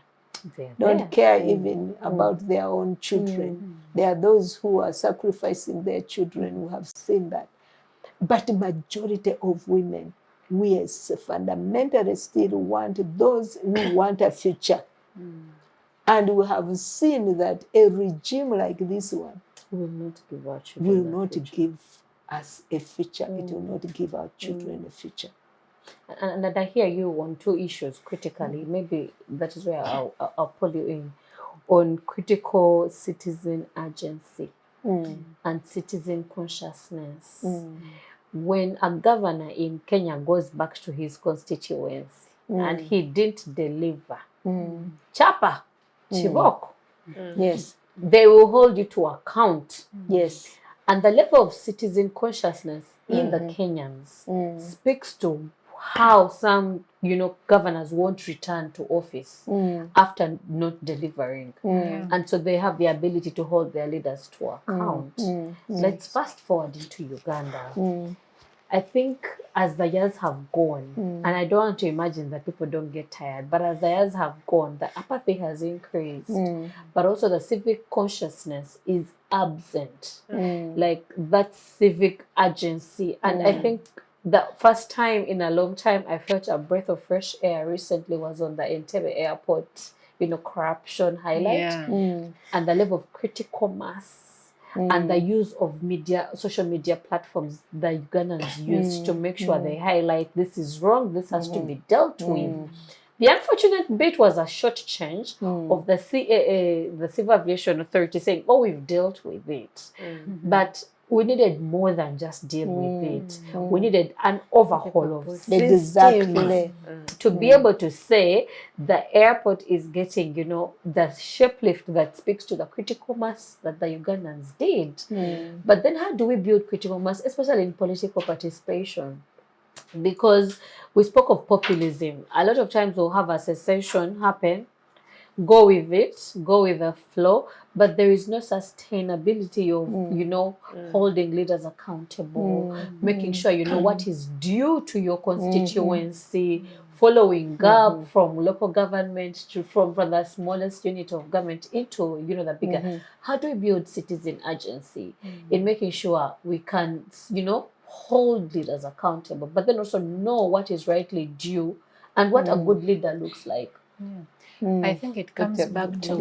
Don't care even about their own children. There are those who are sacrificing their children. We have seen that. But the majority of women, we fundamentally still want those who want a future. And we have seen that a regime like this one will not give our children give us a future. It will not give our children a future. And I hear you on two issues critically. Maybe that is where I'll pull you in. On critical citizen agency and citizen consciousness. When a governor in Kenya goes back to his constituency and he didn't deliver, chapa, chibok, yes, they will hold you to account. Yes. And the level of citizen consciousness in the Kenyans speaks to how some, governors won't return to office after not delivering. And so they have the ability to hold their leaders to account. Let's fast forward into Uganda. I think as the years have gone, and I don't want to imagine that people don't get tired, but as the years have gone, the apathy has increased, but also the civic consciousness is absent, like that civic agency. And I think the first time in a long time I felt a breath of fresh air recently was on the Entebbe airport, corruption highlight and the level of critical mass and the use of social media platforms that Ugandans use to make sure they highlight this is wrong, this has to be dealt with. The unfortunate bit was a short change of the CAA, the Civil Aviation Authority, saying, oh, we've dealt with it. But we needed more than just deal with it. We needed an overhaul of systems to be able to say the airport is getting, the shoplift that speaks to the critical mass that the Ugandans did. But then how do we build critical mass, especially in political participation? Because we spoke of populism. A lot of times we'll have a secession happen, go with it, go with the flow, but there is no sustainability of, holding leaders accountable, making sure you know what is due to your constituency, following up from local government to from the smallest unit of government into, the bigger. How do we build citizen agency in making sure we can, hold leaders accountable, but then also know what is rightly due and what a good leader looks like? I think it comes back to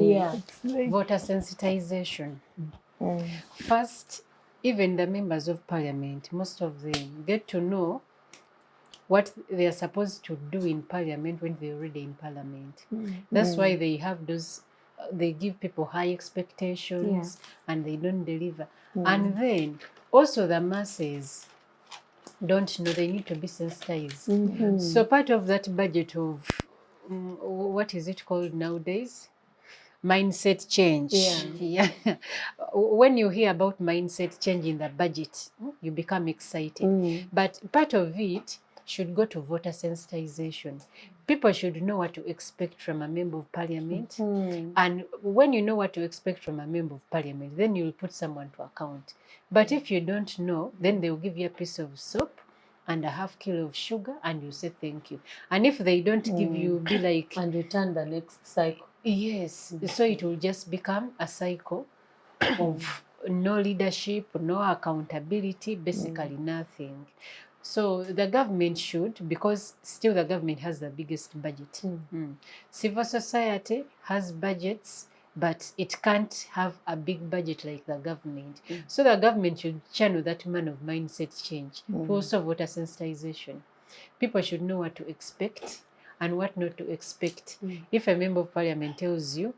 voter sensitization. First, even the members of parliament, most of them get to know what they are supposed to do in parliament when they're already in parliament. That's why they have those, they give people high expectations and they don't deliver. And then also the masses don't know, they need to be sensitized. So part of that budget of, what is it called nowadays? Mindset change. Yeah. When you hear about mindset change in the budget, you become excited. But part of it should go to voter sensitization. People should know what to expect from a member of parliament. And when you know what to expect from a member of parliament, then you'll put someone to account. But if you don't know, then they'll give you a piece of soap and a half kilo of sugar and you say thank you. And if they don't give you, be like... And return the next cycle. Yes. So it will just become a cycle of no leadership, no accountability, basically nothing. So the government should, because still the government has the biggest budget. Civil society has budgets, but it can't have a big budget like the government. So the government should channel that man of mindset change to also voter sensitization. People should know what to expect and what not to expect. If a member of parliament tells you,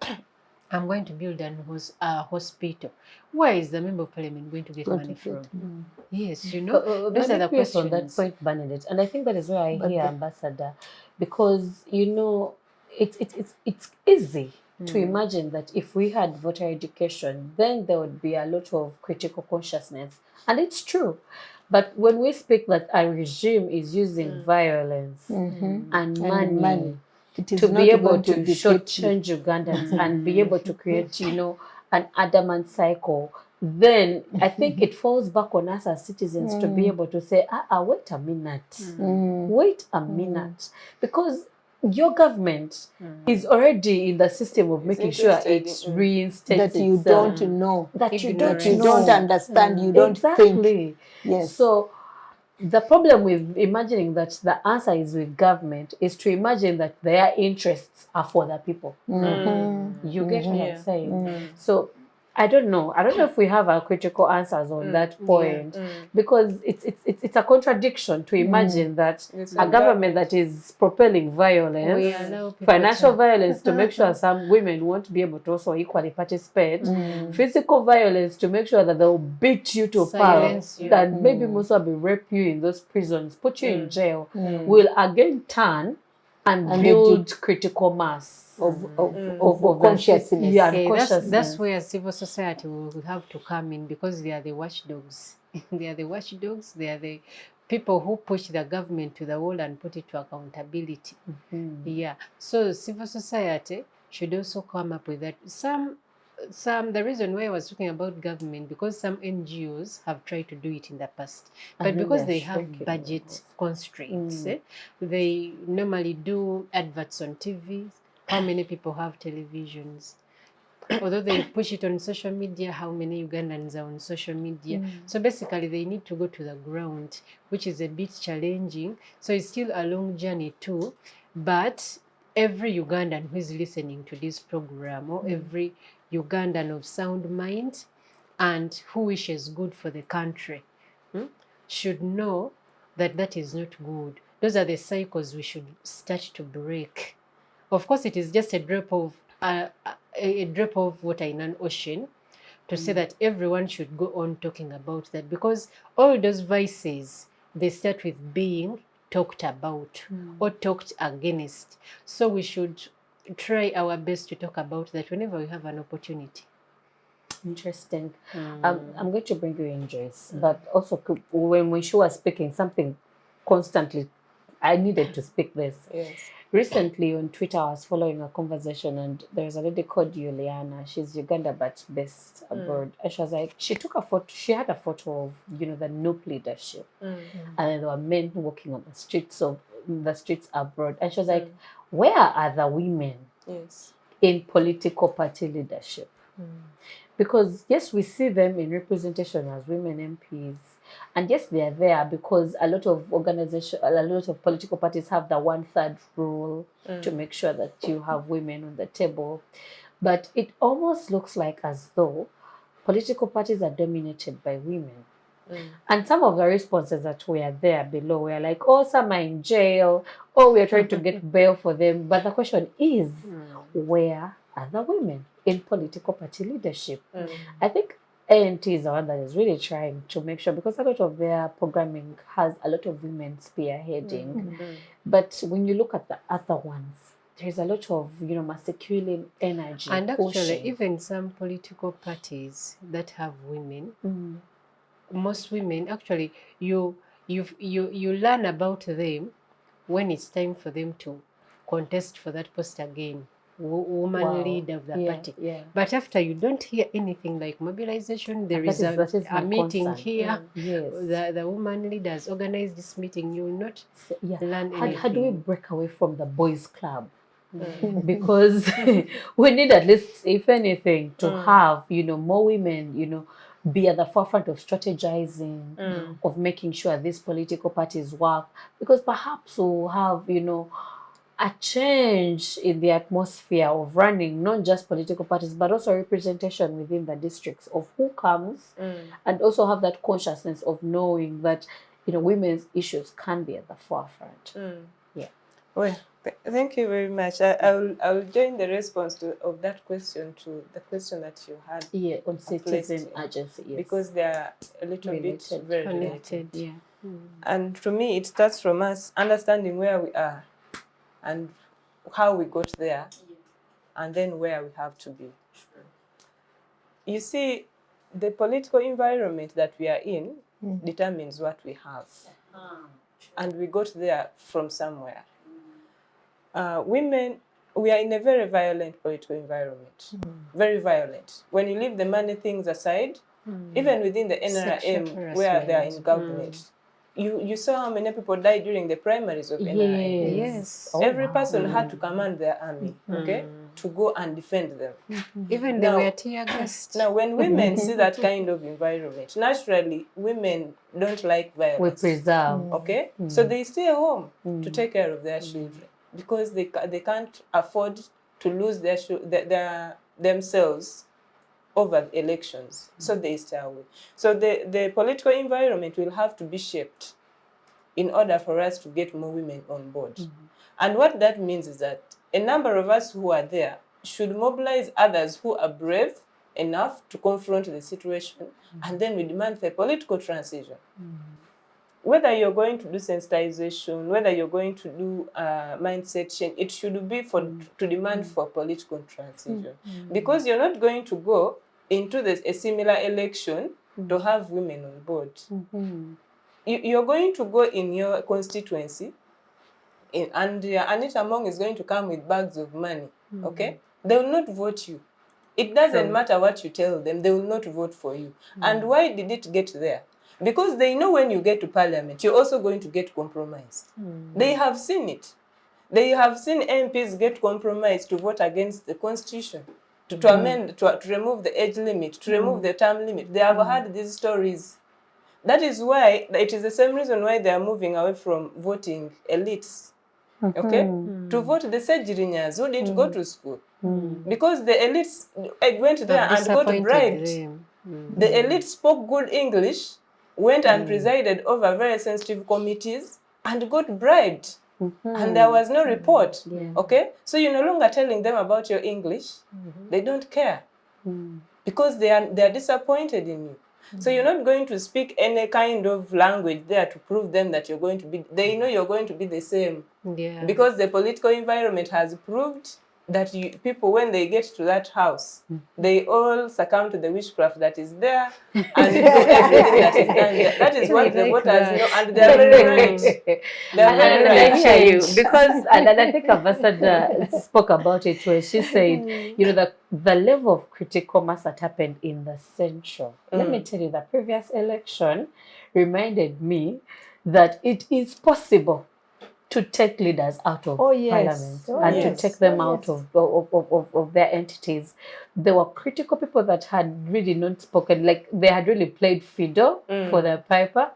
I'm going to build a hospital, where is the member of parliament going to get money from? Yes, those are the questions. On that point, Bernadette, and I think that is where I hear Ambassador, because it's easy to imagine that if we had voter education, then there would be a lot of critical consciousness, and it's true. But when we speak that a regime is using violence and money to be able to shortchange Ugandans and be able to create, an adamant cycle, then I think it falls back on us as citizens to be able to say, wait a minute, because your government is already in the system of making sure it reinstates that you itself. don't know, that you don't understand, you don't think. Yes. So the problem with imagining that the answer is with government is to imagine that their interests are for the people. You get what I'm saying? So I don't know if we have our critical answers on that point, because it's a contradiction to imagine that a government that is propelling violence, financial violence to make sure some women won't be able to also equally participate, physical violence to make sure that they'll beat you to pulp, and maybe most will be rape you in those prisons, put you in jail, will again turn and build critical mass of consciousness. That's where civil society will have to come in, because they are the watchdogs. They are the watchdogs. They are the people who push the government to the wall and put it to accountability. Yeah. So civil society should also come up with that. The reason why I was talking about government, because some NGOs have tried to do it in the past, but because they have budget constraints, they normally do adverts on TV. How many people have televisions? although they push it on social media, how many Ugandans are on social media? So basically they need to go to the ground, which is a bit challenging. So it's still a long journey too, but every Ugandan who is listening to this program, or every Ugandan of sound mind and who wishes good for the country, should know that that is not good. Those are the cycles we should start to break. Of course, it is just a drop of water in an ocean to say that everyone should go on talking about that, because all those vices, they start with being talked about or talked against. So we should try our best to talk about that whenever we have an opportunity. Interesting. I'm going to bring you in, Joyce, but also when she was speaking something constantly, I needed to speak this. Yes. Recently on Twitter, I was following a conversation, and there's a lady called Juliana. She's Uganda but based abroad. And she was like, she took a photo. She had a photo of the NUP leadership, and then there were men walking on the streets abroad. And she was like, where are the women in political party leadership? Because yes, we see them in representation as women MPs, and yes, they are there because a lot of political parties have the 1/3 rule to make sure that you have women on the table. But it almost looks like as though political parties are dominated by women. And some of the responses that were there below were like, oh, some are in jail, oh, we are trying to get bail for them. But the question is, where are the women in political party leadership? I think ANT is the one that is really trying to make sure, because a lot of their programming has a lot of women spearheading. But when you look at the other ones, there's a lot of masculine energy. And actually, pushing. even some political parties that have women, most women, actually, you learn about them when it's time for them to contest for that post again, woman leader of the party. But after, you don't hear anything like mobilization. There is a meeting here. The woman leaders organize this meeting. You will not learn anything. How do we break away from the boys' club? Because we need, at least, if anything, to have more women be at the forefront of strategizing, of making sure these political parties work, because perhaps we'll have a change in the atmosphere of running not just political parties but also representation within the districts of who comes, and also have that consciousness of knowing that women's issues can be at the forefront. Well, thank you very much. I will join the response of that question to the question that you had. On citizen agency, because they are a little bit very connected. And to me, it starts from us understanding where we are and how we got there, and then where we have to be. You see, the political environment that we are in determines what we have. And we got there from somewhere. Women, we are in a very violent political environment. Very violent. When you leave the money things aside, even within the NRM, where they are in government, you saw how many people died during the primaries of NRM. Yes. Every person had to command their army, to go and defend them. Even they were tear gassed. Now, when women see that kind of environment, naturally, women don't like violence. We preserve. Okay? So they stay home to take care of their children, because they can't afford to lose themselves over the elections. So they stay away. So the political environment will have to be shaped in order for us to get more women on board. And what that means is that a number of us who are there should mobilize others who are brave enough to confront the situation, and then we demand for a political transition. Whether you're going to do sensitization, whether you're going to do mindset change, it should be to demand for political transition. Because you're not going to go into a similar election to have women on board. You're going to go in your constituency, and Anita Among is going to come with bags of money, okay? They will not vote you. It doesn't matter what you tell them, they will not vote for you. And why did it get there? Because they know when you get to parliament, you're also going to get compromised. They have seen it. They have seen MPs get compromised to vote against the constitution. to amend, to remove the age limit, to remove the term limit. They have had these stories. That is why, it is the same reason why they are moving away from voting elites, okay, to vote the Sejirinyas who didn't go to school. Because the elites went there and got bribed. The elites spoke good English, went and presided over very sensitive committees, and got bribed. And there was no report. Okay? So you're no longer telling them about your English. They don't care. Because they are disappointed in you. So you're not going to speak any kind of language there to prove them that you're going to be, they know you're going to be the same. Because the political environment has proved that people, when they get to that house, they all succumb to the witchcraft that is there and do everything that is done there. That is what the voters know, and they're very right. They're very right. I hear you, because and I think Ambassador spoke about it where she said, you know, the level of critical mass that happened in the central. Let me tell you, the previous election reminded me that it is possible to take leaders out of parliament and to take them out of their entities. There were critical people that had really not spoken, like they had really played fiddle for the piper.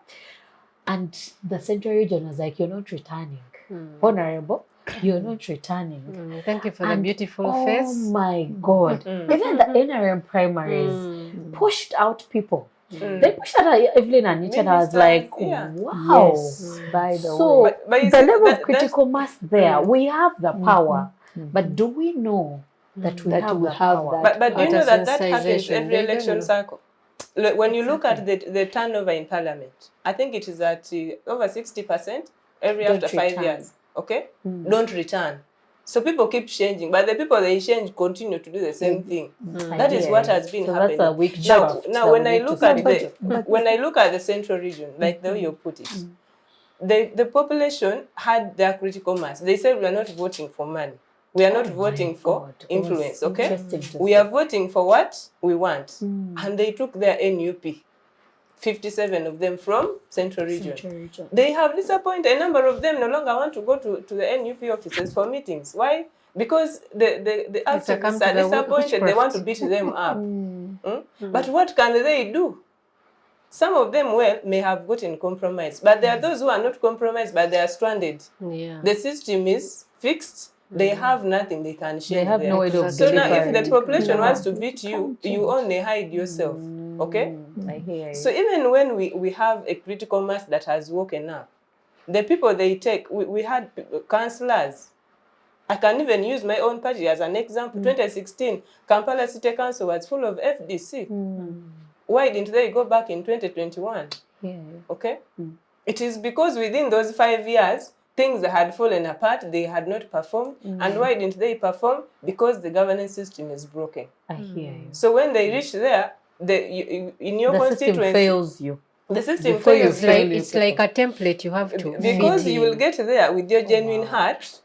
And the central region was like, you're not returning. Honorable, you're not returning. Thank you for the beautiful face. Oh my God. Even the NRM primaries pushed out people. They pushed out Evelyn and Nietzsche, and I was like, wow. By the way. But The level of critical mass there, we have the power. But do we know that we have the power? But you know that happens every election cycle. When you look at the turnover in parliament, I think it is at over 60% after 5 years. Okay? Don't return. So people keep changing, but the people they change continue to do the same thing. That is what has been happening. That's a weak now when I look at the central region, like the way you put it, the population had their critical mass. They said we are not voting for money. We are not voting for influence, okay? We are voting for what we want. And they took their NUP, 57 of them from Central Region. They have disappointed. A number of them no longer want to go to the NUP offices for meetings. Why? Because the activists are disappointed. They want to beat them up. But what can they do? Some of them may have gotten compromised, but there are those who are not compromised, but they are stranded. The system is fixed. They have nothing they can change. They have no way of So now if the population wants to beat you, you only hide yourself. Okay? I hear you. So even when we have a critical mass that has woken up, the people they take, we had councillors. I can even use my own party as an example. 2016, Kampala City Council was full of FDC. Why didn't they go back in 2021? Okay? It is because within those 5 years, things had fallen apart, they had not performed. And why didn't they perform? Because the governance system is broken. I hear you. So when they reach there, in your constituency, system fails you. The system fails you. It's like a template you have to because you will get there with your genuine heart,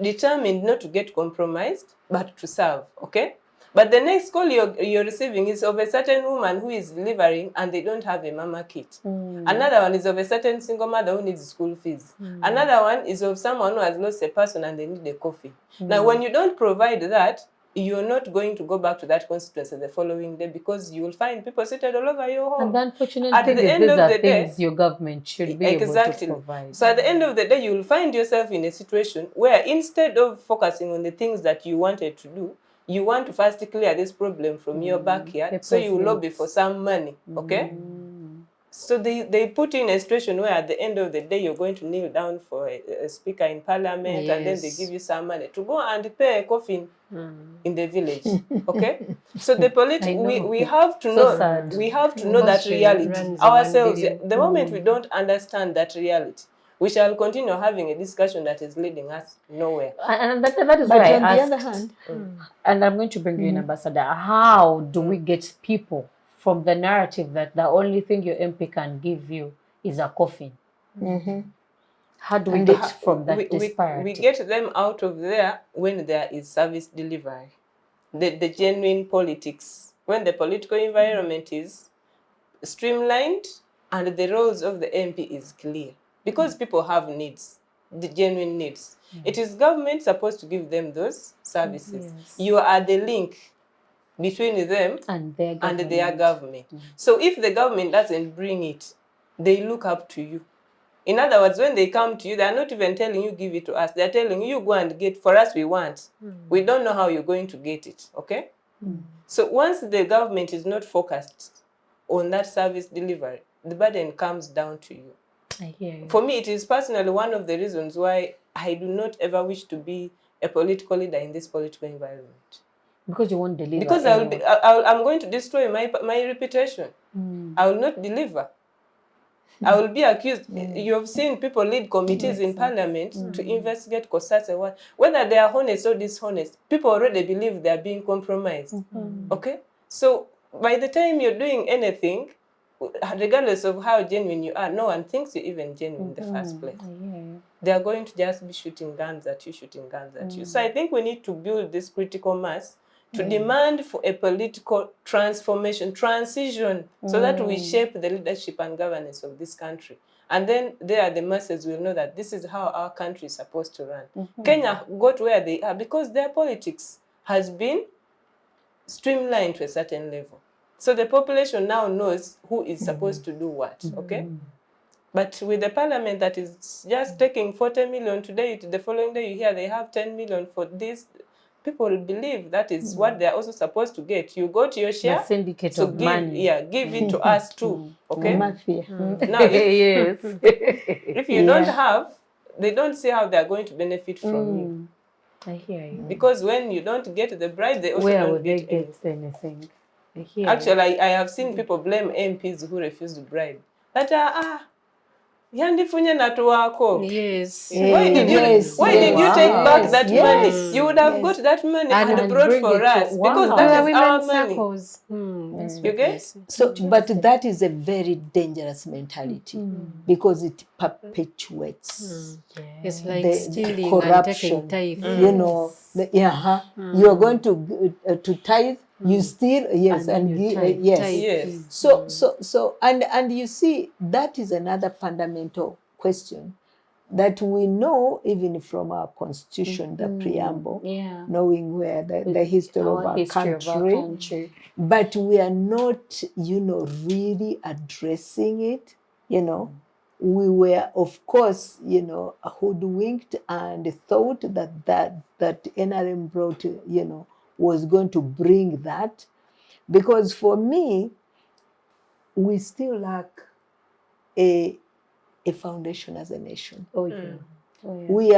determined not to get compromised, but to serve, okay? But the next call you're receiving is of a certain woman who is delivering and they don't have a mama kit. Another one is of a certain single mother who needs school fees. Another one is of someone who has lost a person and they need a coffee. Now, when you don't provide that, you're not going to go back to that constituency the following day because you will find people seated all over your home. And the unfortunate thing is these are things your government should be able to provide. So at the end of the day, you will find yourself in a situation where instead of focusing on the things that you wanted to do, you want to first clear this problem from your backyard, so you lobby for some money, okay? So they put in a situation where at the end of the day, you're going to kneel down for a speaker in parliament, and then they give you some money to go and pay a coffin in the village, okay? So the we have to know, we have to know that reality ourselves. The moment we don't understand that reality, we shall continue having a discussion that is leading us nowhere. And that is why I asked, on the other hand, and I'm going to bring you in, Ambassador, how do we get people from the narrative that the only thing your MP can give you is a coffin? How do we get from that disparity? We get them out of there when there is service delivery. The genuine politics. When the political environment is streamlined and the roles of the MP is clear. Because people have needs, the genuine needs. It is government supposed to give them those services. You are the link between them And their and government. their government. So if the government doesn't bring it, they look up to you. In other words, when they come to you, they are not even telling you, give it to us. They are telling you, go and get, for us we want. We don't know how you're going to get it, okay? So once the government is not focused on that service delivery, the burden comes down to you. I hear you. For me, it is personally one of the reasons why I do not ever wish to be a political leader in this political environment. Because you won't deliver. Because I'm going to destroy my reputation. I will not deliver. I will be accused. You have seen people lead committees in parliament to investigate COSATS and what. Whether they are honest or dishonest, people already believe they are being compromised. Okay? So by the time you're doing anything, regardless of how genuine you are, no one thinks you're even genuine in the first place. They are going to just be shooting guns at you. So I think we need to build this critical mass to demand for a political transformation, transition, so that we shape the leadership and governance of this country. And then there the masses will know that this is how our country is supposed to run. Kenya got where they are because their politics has been streamlined to a certain level. So the population now knows who is supposed to do what, okay? But with the parliament that is just taking 40 million today, the following day you hear they have 10 million for this, people believe that is what they are also supposed to get. You go to your share, the syndicate so of money. give it to us too, okay? Mafia. Now, Yes. if you don't have, they don't see how they are going to benefit from you. I hear you. Because when you don't get the bribe, they also Where don't would they get get anything? I hear you. Actually, I have seen people blame MPs who refuse to bribe. That yandifunye natuwako. Yes. Why did you take back that money? You would have got that money and brought bring for it to- us Wow. because To that The is our women's money. circles. You get? So, but that is a very dangerous mentality because it perpetuates It's like the stealing corruption. and taking tithe. You know, you are going to tithe, you steal, yes, And and you give, tithe. yes. Yes. So, and you see, that is another fundamental question that we know even from our constitution, the preamble, knowing where the history of our country, but we are not, really addressing it, We were, of course, hoodwinked and thought that NRM brought, was going to bring that. Because for me, we still lack a foundation as a nation. We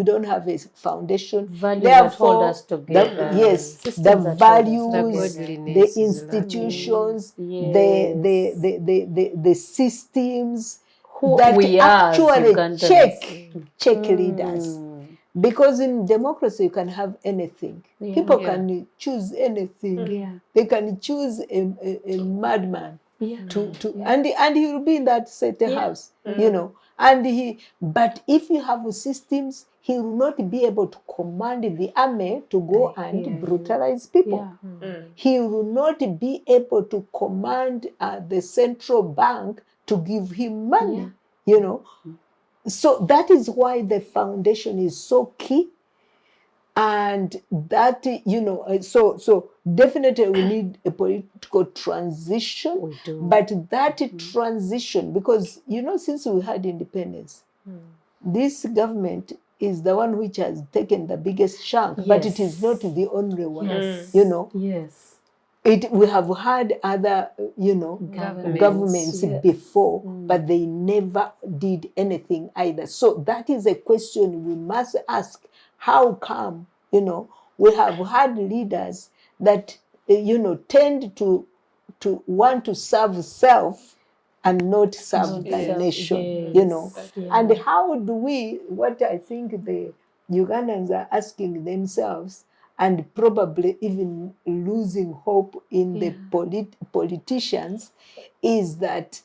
don't have a foundation. Values that hold us together. The values, the the institutions, Yes. the systems Who that we are as actually Ugandans. check leaders. Because in democracy you can have anything. People can choose anything. They can choose a madman and he will be in that certain house, but if you have systems, he will not be able to command the army to go and brutalize people. He will not be able to command the central bank to give him money, So that is why the foundation is so key. And that, so definitely we need a political transition. We do. But that transition, because, since we had independence, this government is the one which has taken the biggest chunk, but it is not the only one, Yes. We have had other, governments before, but they never did anything either. So that is a question we must ask. How come, we have had leaders that, tend to want to serve self and not serve the nation, And how do what I think the Ugandans are asking themselves, and probably even losing hope in the politicians, is that,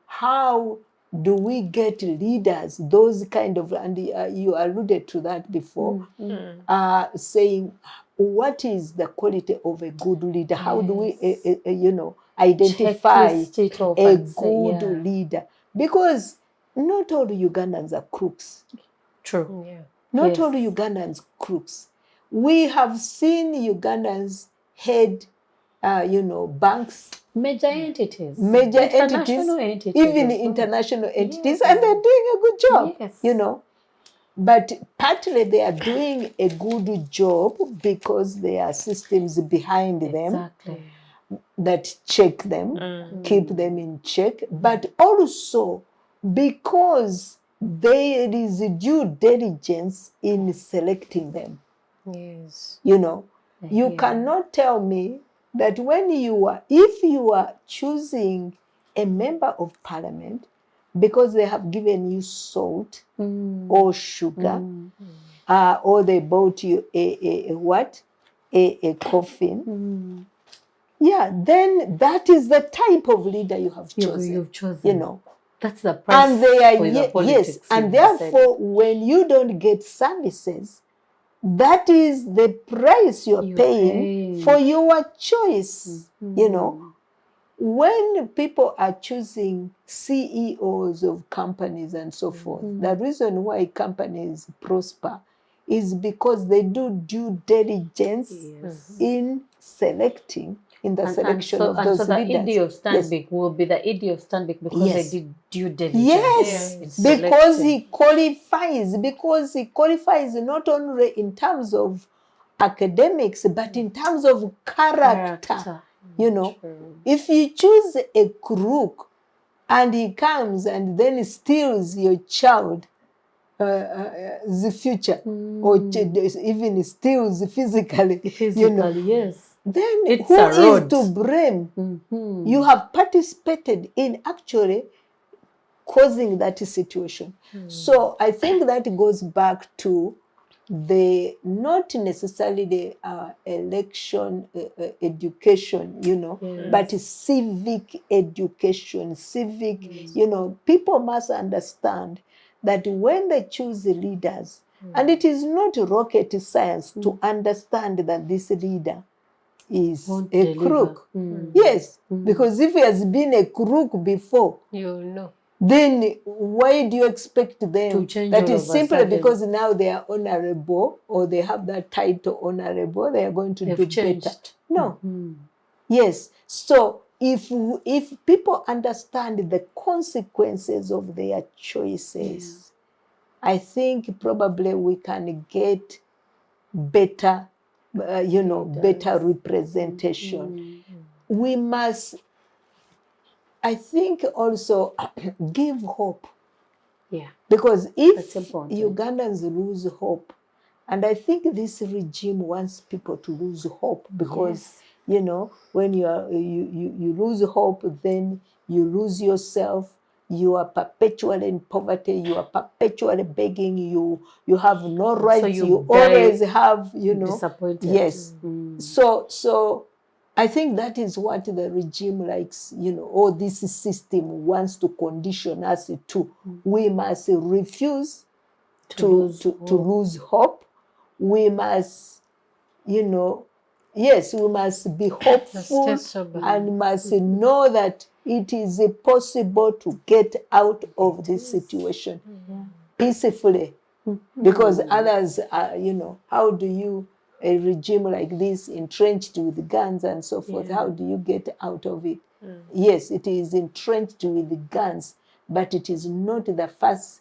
how do we get leaders, those kind of, and you alluded to that before, saying, what is the quality of a good leader? How do we, identify a good leader? Because not all Ugandans are crooks. True. Not all Ugandans crooks. We have seen Ugandans head, banks, Major entities. major International entities, even as well. international entities, Yes. and they're doing a good job, Yes. But partly they are doing a good job because there are systems behind them Exactly. that check them, keep them in check, but also because there is due diligence in selecting them. Yes. You cannot tell me that if you are choosing a member of parliament because they have given you salt or sugar, or they bought you a coffin, then that is the type of leader you have chosen. You've chosen. That's the price And they are for the politics. yes, and therefore, when you don't get services, that is the price you're paying for your choice. When people are choosing CEOs of companies and so forth, the reason why companies prosper is because they do due diligence in selecting, in the selection of those so the leaders. ED of Stanbic will be the ED of Stanbic because they did due diligence. Yes, because he qualifies. Because he qualifies not only in terms of academics, but in terms of character. If you choose a crook and he comes and then steals your child, the future, or even steals physically, yes, then it's who is to blame? You have participated in actually causing that situation. So I think that goes back to not necessarily the election education, but civic education. People must understand that when they choose leaders, and it is not rocket science to understand that this leader is a crook. Yes, because if he has been a crook before, then why do you expect them to change? That is simply because now they are honorable or they have that title honorable, they are going to do better. No. Yes. So if people understand the consequences of their choices, I think probably we can get better, better representation. We must, I think, also give hope. Because if Ugandans lose hope, and I think this regime wants people to lose hope, because when you lose hope, then you lose yourself. You are perpetually in poverty. You are perpetually begging. You have no rights. So you always have disappointed. Yes. So I think that is what the regime likes, or this system wants to condition us to. We must refuse to lose hope. We must, yes, we must be hopeful and must know that it is possible to get out of this situation peacefully. Because others are, how do you, a regime like this entrenched with guns and so forth, how do you get out of it? Yes, it is entrenched with guns, but it is not the first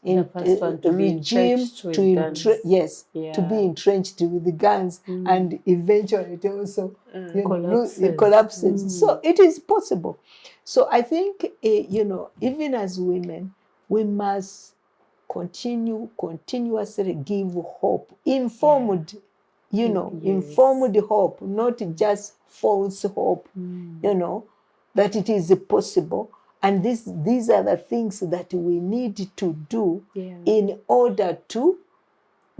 regime to be entrenched with the guns, and eventually it also collapses. So it is possible. So I think even as women, we must continuously give hope, informed informed hope, not just false hope, that it is possible. And these are the things that we need to do in order to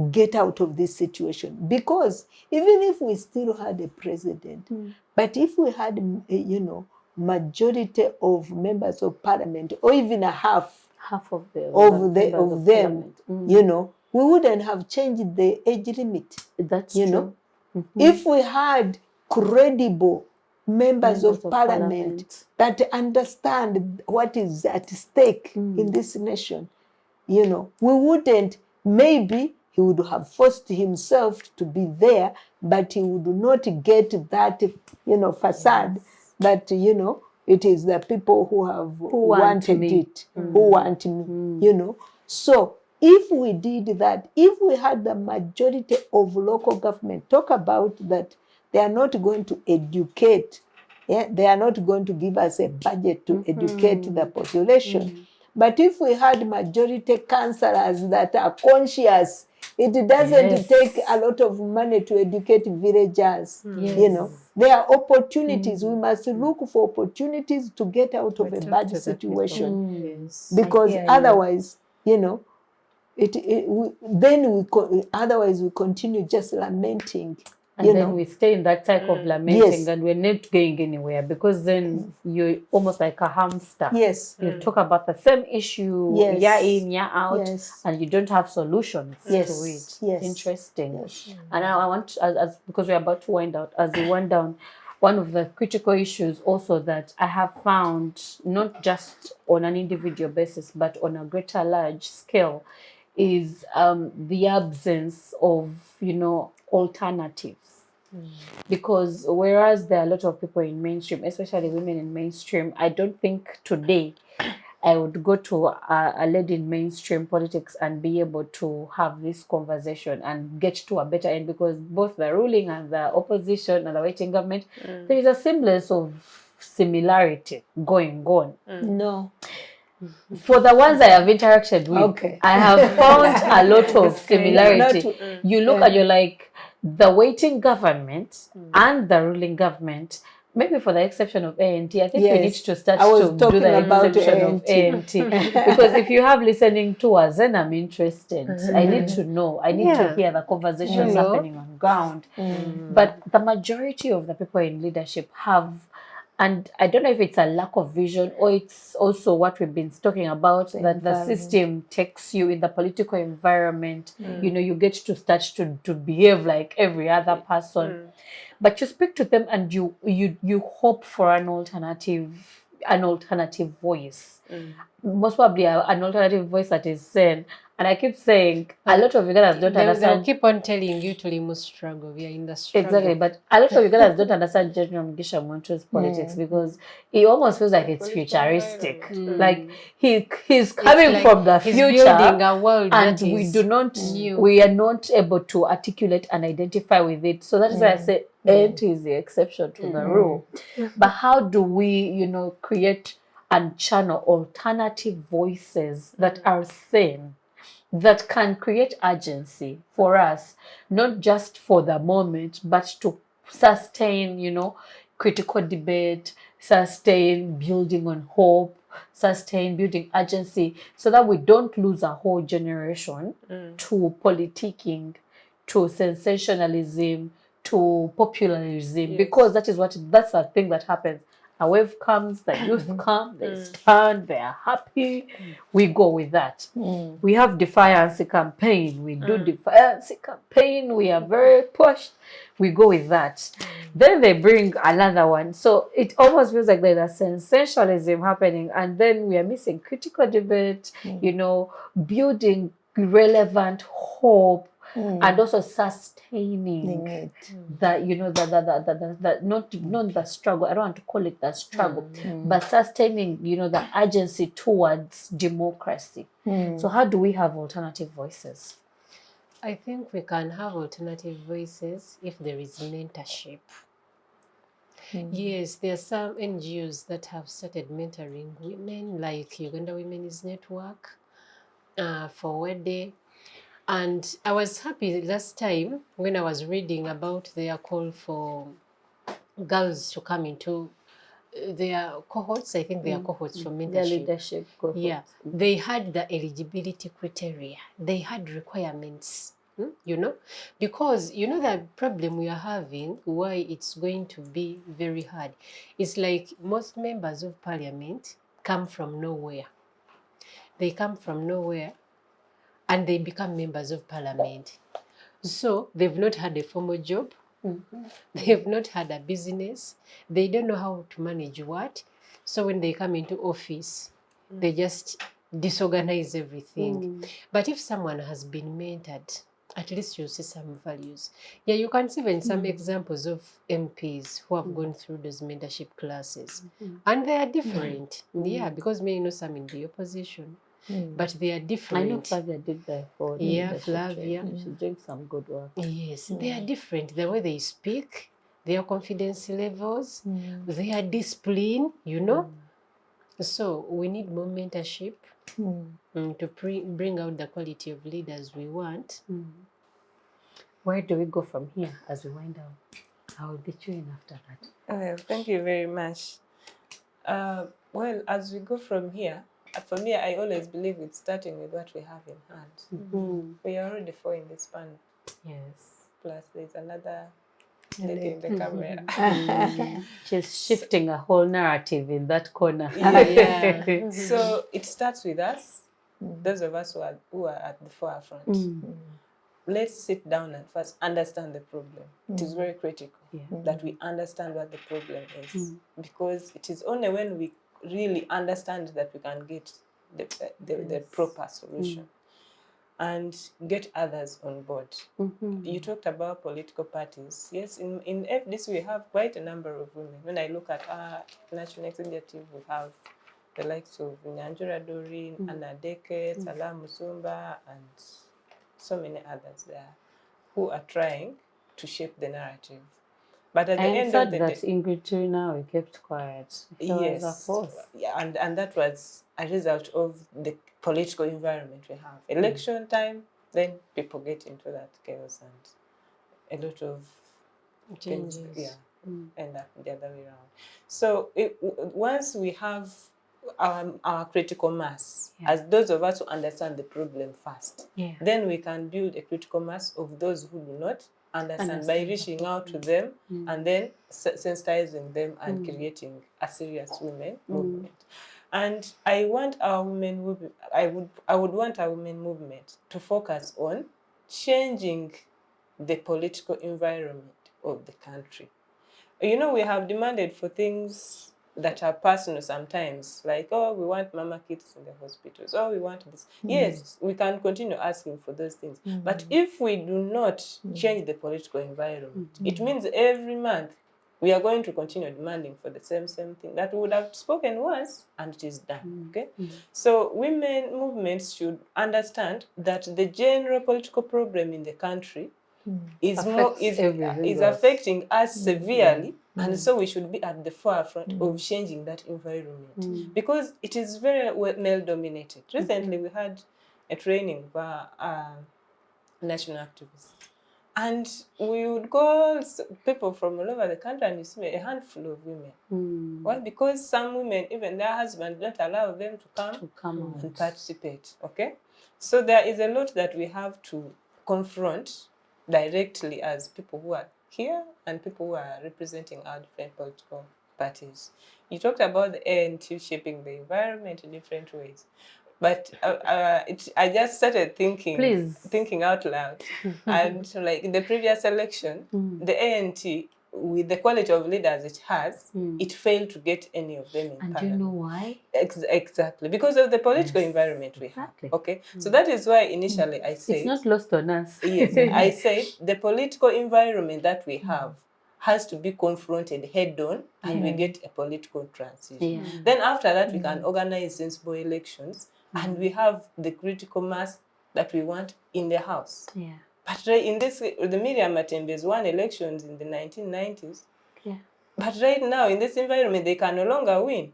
get out of this situation. Because even if we still had a president, but if we had, majority of members of parliament, or even a half of them, we wouldn't have changed the age limit. That's true. If we had credible members of parliament that understand what is at stake in this nation, we wouldn't, maybe he would have forced himself to be there, but he would not get that, facade that, it is the people who have wanted it, who want me, So if we did that, if we had the majority of local government talk about that, they are not going to educate, they are not going to give us a budget to educate the population. But if we had majority councillors that are conscious, it doesn't take a lot of money to educate villagers. There are opportunities. We must look for opportunities to get out of a bad situation. Because otherwise, otherwise we continue just lamenting. And then we stay in that cycle of lamenting, and we're not going anywhere, because then you're almost like a hamster. You talk about the same issue, year in, year out, and you don't have solutions to it. Interesting. And I want, because we're about to wind out, as we wind down, one of the critical issues also that I have found, not just on an individual basis, but on a greater large scale, is the absence of, alternatives. Because whereas there are a lot of people in mainstream, especially women in mainstream, I don't think today I would go to a lady in mainstream politics and be able to have this conversation and get to a better end, because both the ruling and the opposition and the waiting government, there is a semblance of similarity going on. No. For the ones I have interacted with, I have found a lot of similarity. You look and you're like, the waiting government and the ruling government, maybe for the exception of ANT, I think we need to start to do the exception of ANT. Because if you have listening to us, then I'm interested. I need to know. I need to hear the conversations happening on ground. But the majority of the people in leadership have, and I don't know if it's a lack of vision or it's also what we've been talking about, that the system takes you in the political environment. You get to start to behave like every other person. But you speak to them and you hope for an alternative voice. Most probably an alternative voice that is said. And I keep saying, a lot of Ugandans don't understand. They'll keep on telling you to must struggle. We are in the struggle. Exactly, but a lot of Ugandans don't understand General Mugisha Monto's politics, because it almost feels like it's futuristic. Like he's coming from the future, building a world, and we are not able to articulate and identify with it. So that is why I say it is the exception to the rule. But how do we, create and channel alternative voices that are sane, that can create urgency for us, not just for the moment, but to sustain, critical debate, sustain building on hope, sustain building urgency, so that we don't lose a whole generation to politicking, to sensationalism, to popularism, because that's the thing that happens. A wave comes, the youth come, they stand, they are happy. We go with that. We have defiance campaign. We do defiance campaign. We are very pushed. We go with that. Then they bring another one. So it almost feels like there's a sensationalism happening. And then we are missing critical debate, building relevant hope, and also sustaining that, not the struggle. I don't want to call it the struggle, but sustaining, the urgency towards democracy. So how do we have alternative voices? I think we can have alternative voices if there is mentorship. Yes, there are some NGOs that have started mentoring women, like Uganda Women's Network, Forward Day. And I was happy last time when I was reading about their call for girls to come into their cohorts. I think they are cohorts for mentorship. Their leadership cohorts. Yeah, they had the eligibility criteria. They had requirements, because the problem we are having, why it's going to be very hard, is like most members of parliament come from nowhere. They come from nowhere and they become members of parliament. So they've not had a formal job. They've not had a business. They don't know how to manage what. So when they come into office, they just disorganize everything. But if someone has been mentored, at least you see some values. Yeah, you can see even some examples of MPs who have gone through those mentorship classes. And they are different. Yeah, because me, you know, some in the opposition. But they are different. I know Flavia did that for the Yeah, leadership Flavia. training. She's doing some good work. Yes, they are different. The way they speak, their confidence levels, their discipline, you know. So we need more mentorship to bring out the quality of leaders we want. Where do we go from here as we wind down? I will get you in after that. Well, thank you very much. Well, as we go from here, for me, I always believe it's starting with what we have in hand. We are already 4 in this panel. Yes. Plus, there's another lady in the camera. She's shifting a whole narrative in that corner. Yeah. So it starts with us, those of us who are at the forefront. Let's sit down and first understand the problem. It is very critical that we understand what the problem is, because it is only when we really understand that we can get the proper solution and get others on board. You talked about political parties. Yes, in FDC we have quite a number of women. When I look at our national executive, we have the likes of Nyanjura Doreen, Anna Deke, Salam Musumba, and so many others there who are trying to shape the narrative. But at the end of the day, that Ingrid Turina kept quiet. yes, Was a force. yeah, and that was a result of the political environment we have. Election time, then people get into that chaos and a lot of Changes. things, end up the other way around. So once we have our critical mass, as those of us who understand the problem first, then we can build a critical mass of those who do not understand by reaching out to them and then sensitizing them and creating a serious women movement. And I want our women movement, I would want our women movement to focus on changing the political environment of the country. You know, we have demanded for things that are personal sometimes, like, oh, we want mama kits in the hospitals, oh, we want this. Yes, we can continue asking for those things. But if we do not change the political environment, it means every month we are going to continue demanding for the same thing that we would have spoken once and it is done. Okay? So women movements should understand that the general political problem in the country is affecting us severely, and so we should be at the forefront of changing that environment, because it is very male dominated. Recently we had a training by national activists, and we would call people from all over the country and you see a handful of women. Why? Because some women, even their husbands don't allow them to come and participate. Okay, so there is a lot that we have to confront directly as people who are here and people who are representing our different political parties. You talked about the ANT shaping the environment in different ways, but I just started thinking out loud. And like in the previous election, the ANT, with the quality of leaders it has, it failed to get any of them in parliament. And you know why? Exactly, because of the political environment we have. Okay, so that is why initially I said, it's not lost on us. Yes, I said the political environment that we have has to be confronted head on, and we get a political transition. Then after that, we can organize sensible elections, and we have the critical mass that we want in the House. But in this, the Miriam Matembes won elections in the 1990s. But right now, in this environment, they can no longer win.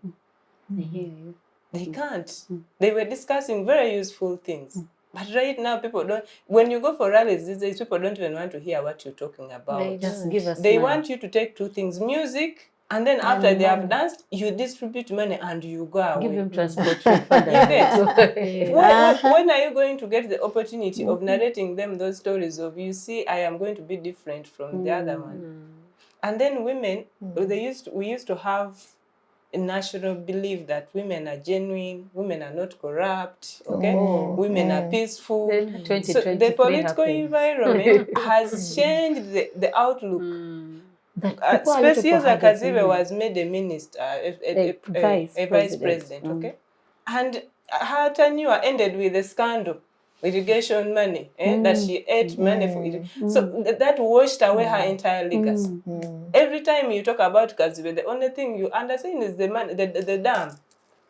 They can't. They were discussing very useful things. But right now, people don't. When you go for rallies these days, people don't even want to hear what you're talking about. They just give us. They want you to take two things: music, and then after they have danced, you distribute money and you go away. Give them transport. When are you going to get the opportunity of narrating them those stories of, you see, I am going to be different from the other one? And then women, we used to have a national belief that women are genuine, women are not corrupt, okay? Women are peaceful. So the political environment has changed the outlook. Specioza Kazibe was made a minister, a vice president, okay? And her tenure ended with a scandal irrigation money, that she ate money for it. So that washed away her entire legacy. Every time you talk about Kazibe, the only thing you understand is the money, the dam.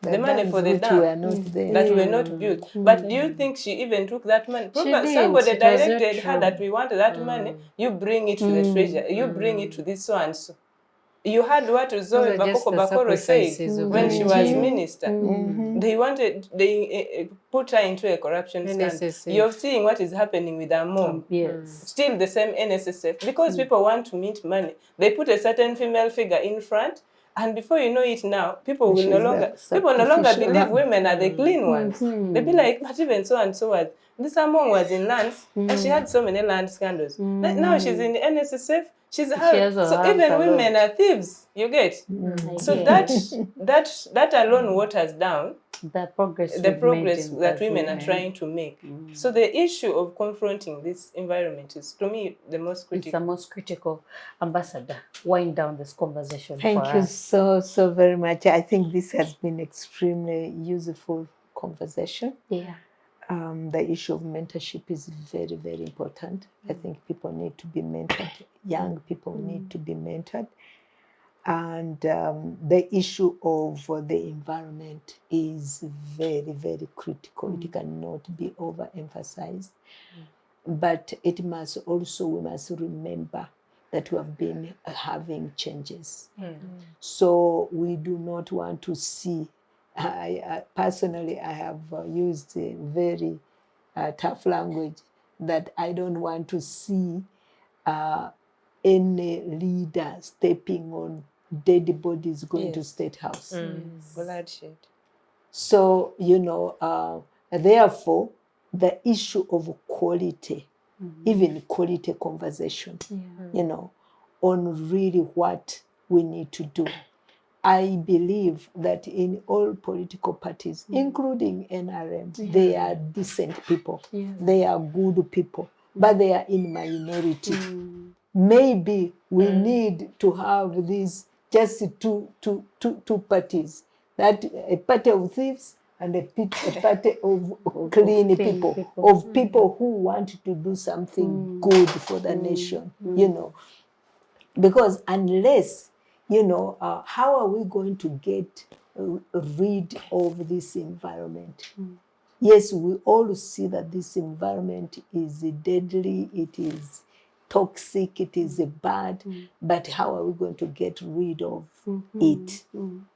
The money for the which dam were not there. that were not built. But do you think she even took that money? She Probably didn't. somebody It was not directed her true. that we wanted that money. You bring it to the treasure. You bring it to this so and so. You heard what Zoe Those are just Bakoko the Bakoro said sacrifices of when the she was regime. minister. They put her into a corruption scandal. NSSF. You're seeing what is happening with her mom. Yes. Still the same NSSF. Because people want to mint money. They put a certain female figure in front, and before you know it now, people Which no is the longer sacrificial believe lamb. women are the clean ones. They be like, but even so and so was. This mom was in lands, and she had so many land scandals. Now she's in the NSSF. She also So has even a women lot. are thieves. You get? So Yeah. that alone waters down The progress the we've progress made in that as women are trying to make. So the issue of confronting this environment is, to me, the most It's critical. the most critical. Ambassador, wind down this conversation for Thank you us. so very much. I think this has been extremely useful conversation. Yeah. The issue of mentorship is very important. I think people need to be mentored. Young people need to be mentored. And the issue of the environment is very critical. It cannot be overemphasized. But it must also, we must remember that we have been having changes. So we do not want to see, personally, I have used a very tough language, that I don't want to see any leader stepping on dead bodies going to State House. Bloodshed. So, therefore, the issue of quality, even quality conversation, on really what we need to do. I believe that in all political parties, including NRM, they are decent people. They are good people, but they are in minority. Maybe we need to have these just two parties, that a party of thieves and a party of clean people, of people who want to do something good for the nation, because unless, how are we going to get rid of this environment? Yes, we all see that this environment is deadly, it is toxic, it is bad, but how are we going to get rid of it?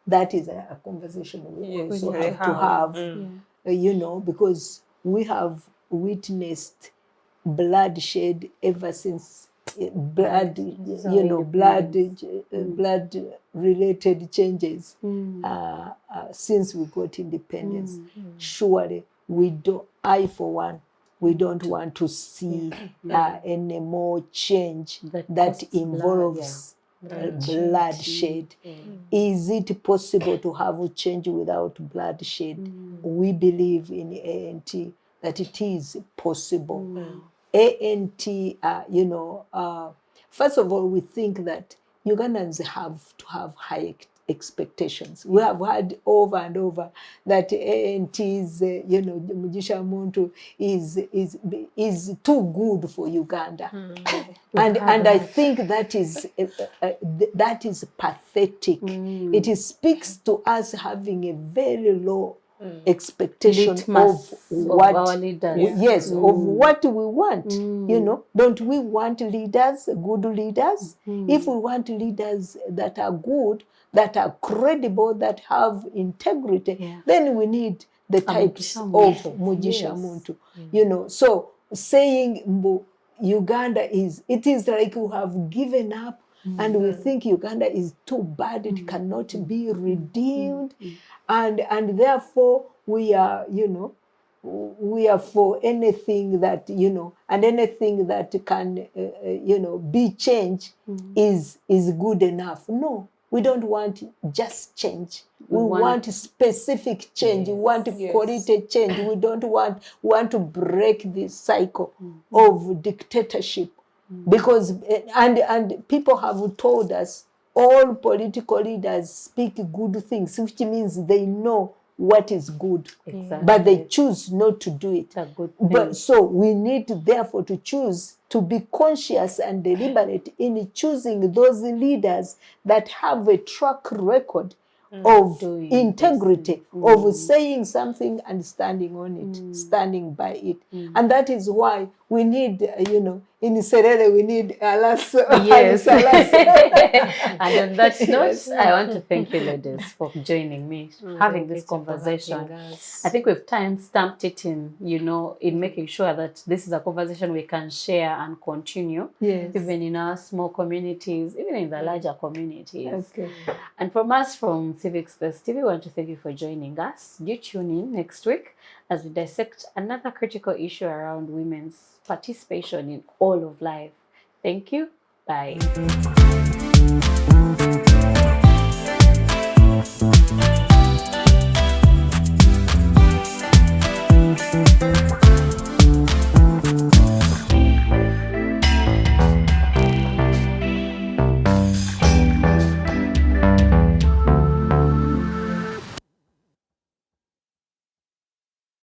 That is a conversation we also have to have, because we have witnessed bloodshed ever since blood related changes since we got independence. Surely I for one, we don't want to see any more change that involves bloodshed. Is it possible to have a change without bloodshed? We believe in ANT that it is possible. ANT, first of all, we think that Ugandans have to have high expectations. We have heard over and over that ANT's, Mugisha Muntu is too good for Uganda, and I think that is pathetic. It speaks to us having a very low expectation Litmus of what our leaders. yes, of what we want. Don't we want leaders, good leaders? If we want leaders that are good, that are credible, that have integrity, then we need the types of Mugisha Muntu. So saying Uganda it is like we have given up and we think Uganda is too bad, it cannot be redeemed. And therefore we are, we are for anything that, and anything that can, be changed is good enough. No, we don't want just change. We want specific change. We want quality change. We don't want to break this cycle of dictatorship. Because, and people have told us, all political leaders speak good things, which means they know what is good, Exactly. but they choose not to do it. It's a good But thing. so we need therefore to choose to be conscious and deliberate in choosing those leaders that have a track record of Doing integrity, this. of saying something and standing on it, standing by it. And that is why we need, in Serere, we need alas. Yes. alas. And on that note, Yes. I want to thank you, ladies, for joining me, having this conversation. I think we've time-stamped it in, in making sure that this is a conversation we can share and continue, even in our small communities, even in the larger communities. Okay. And from us from Civic Space TV, we want to thank you for joining us. Do tune in next week as we dissect another critical issue around women's participation in all of life. Thank you. Bye.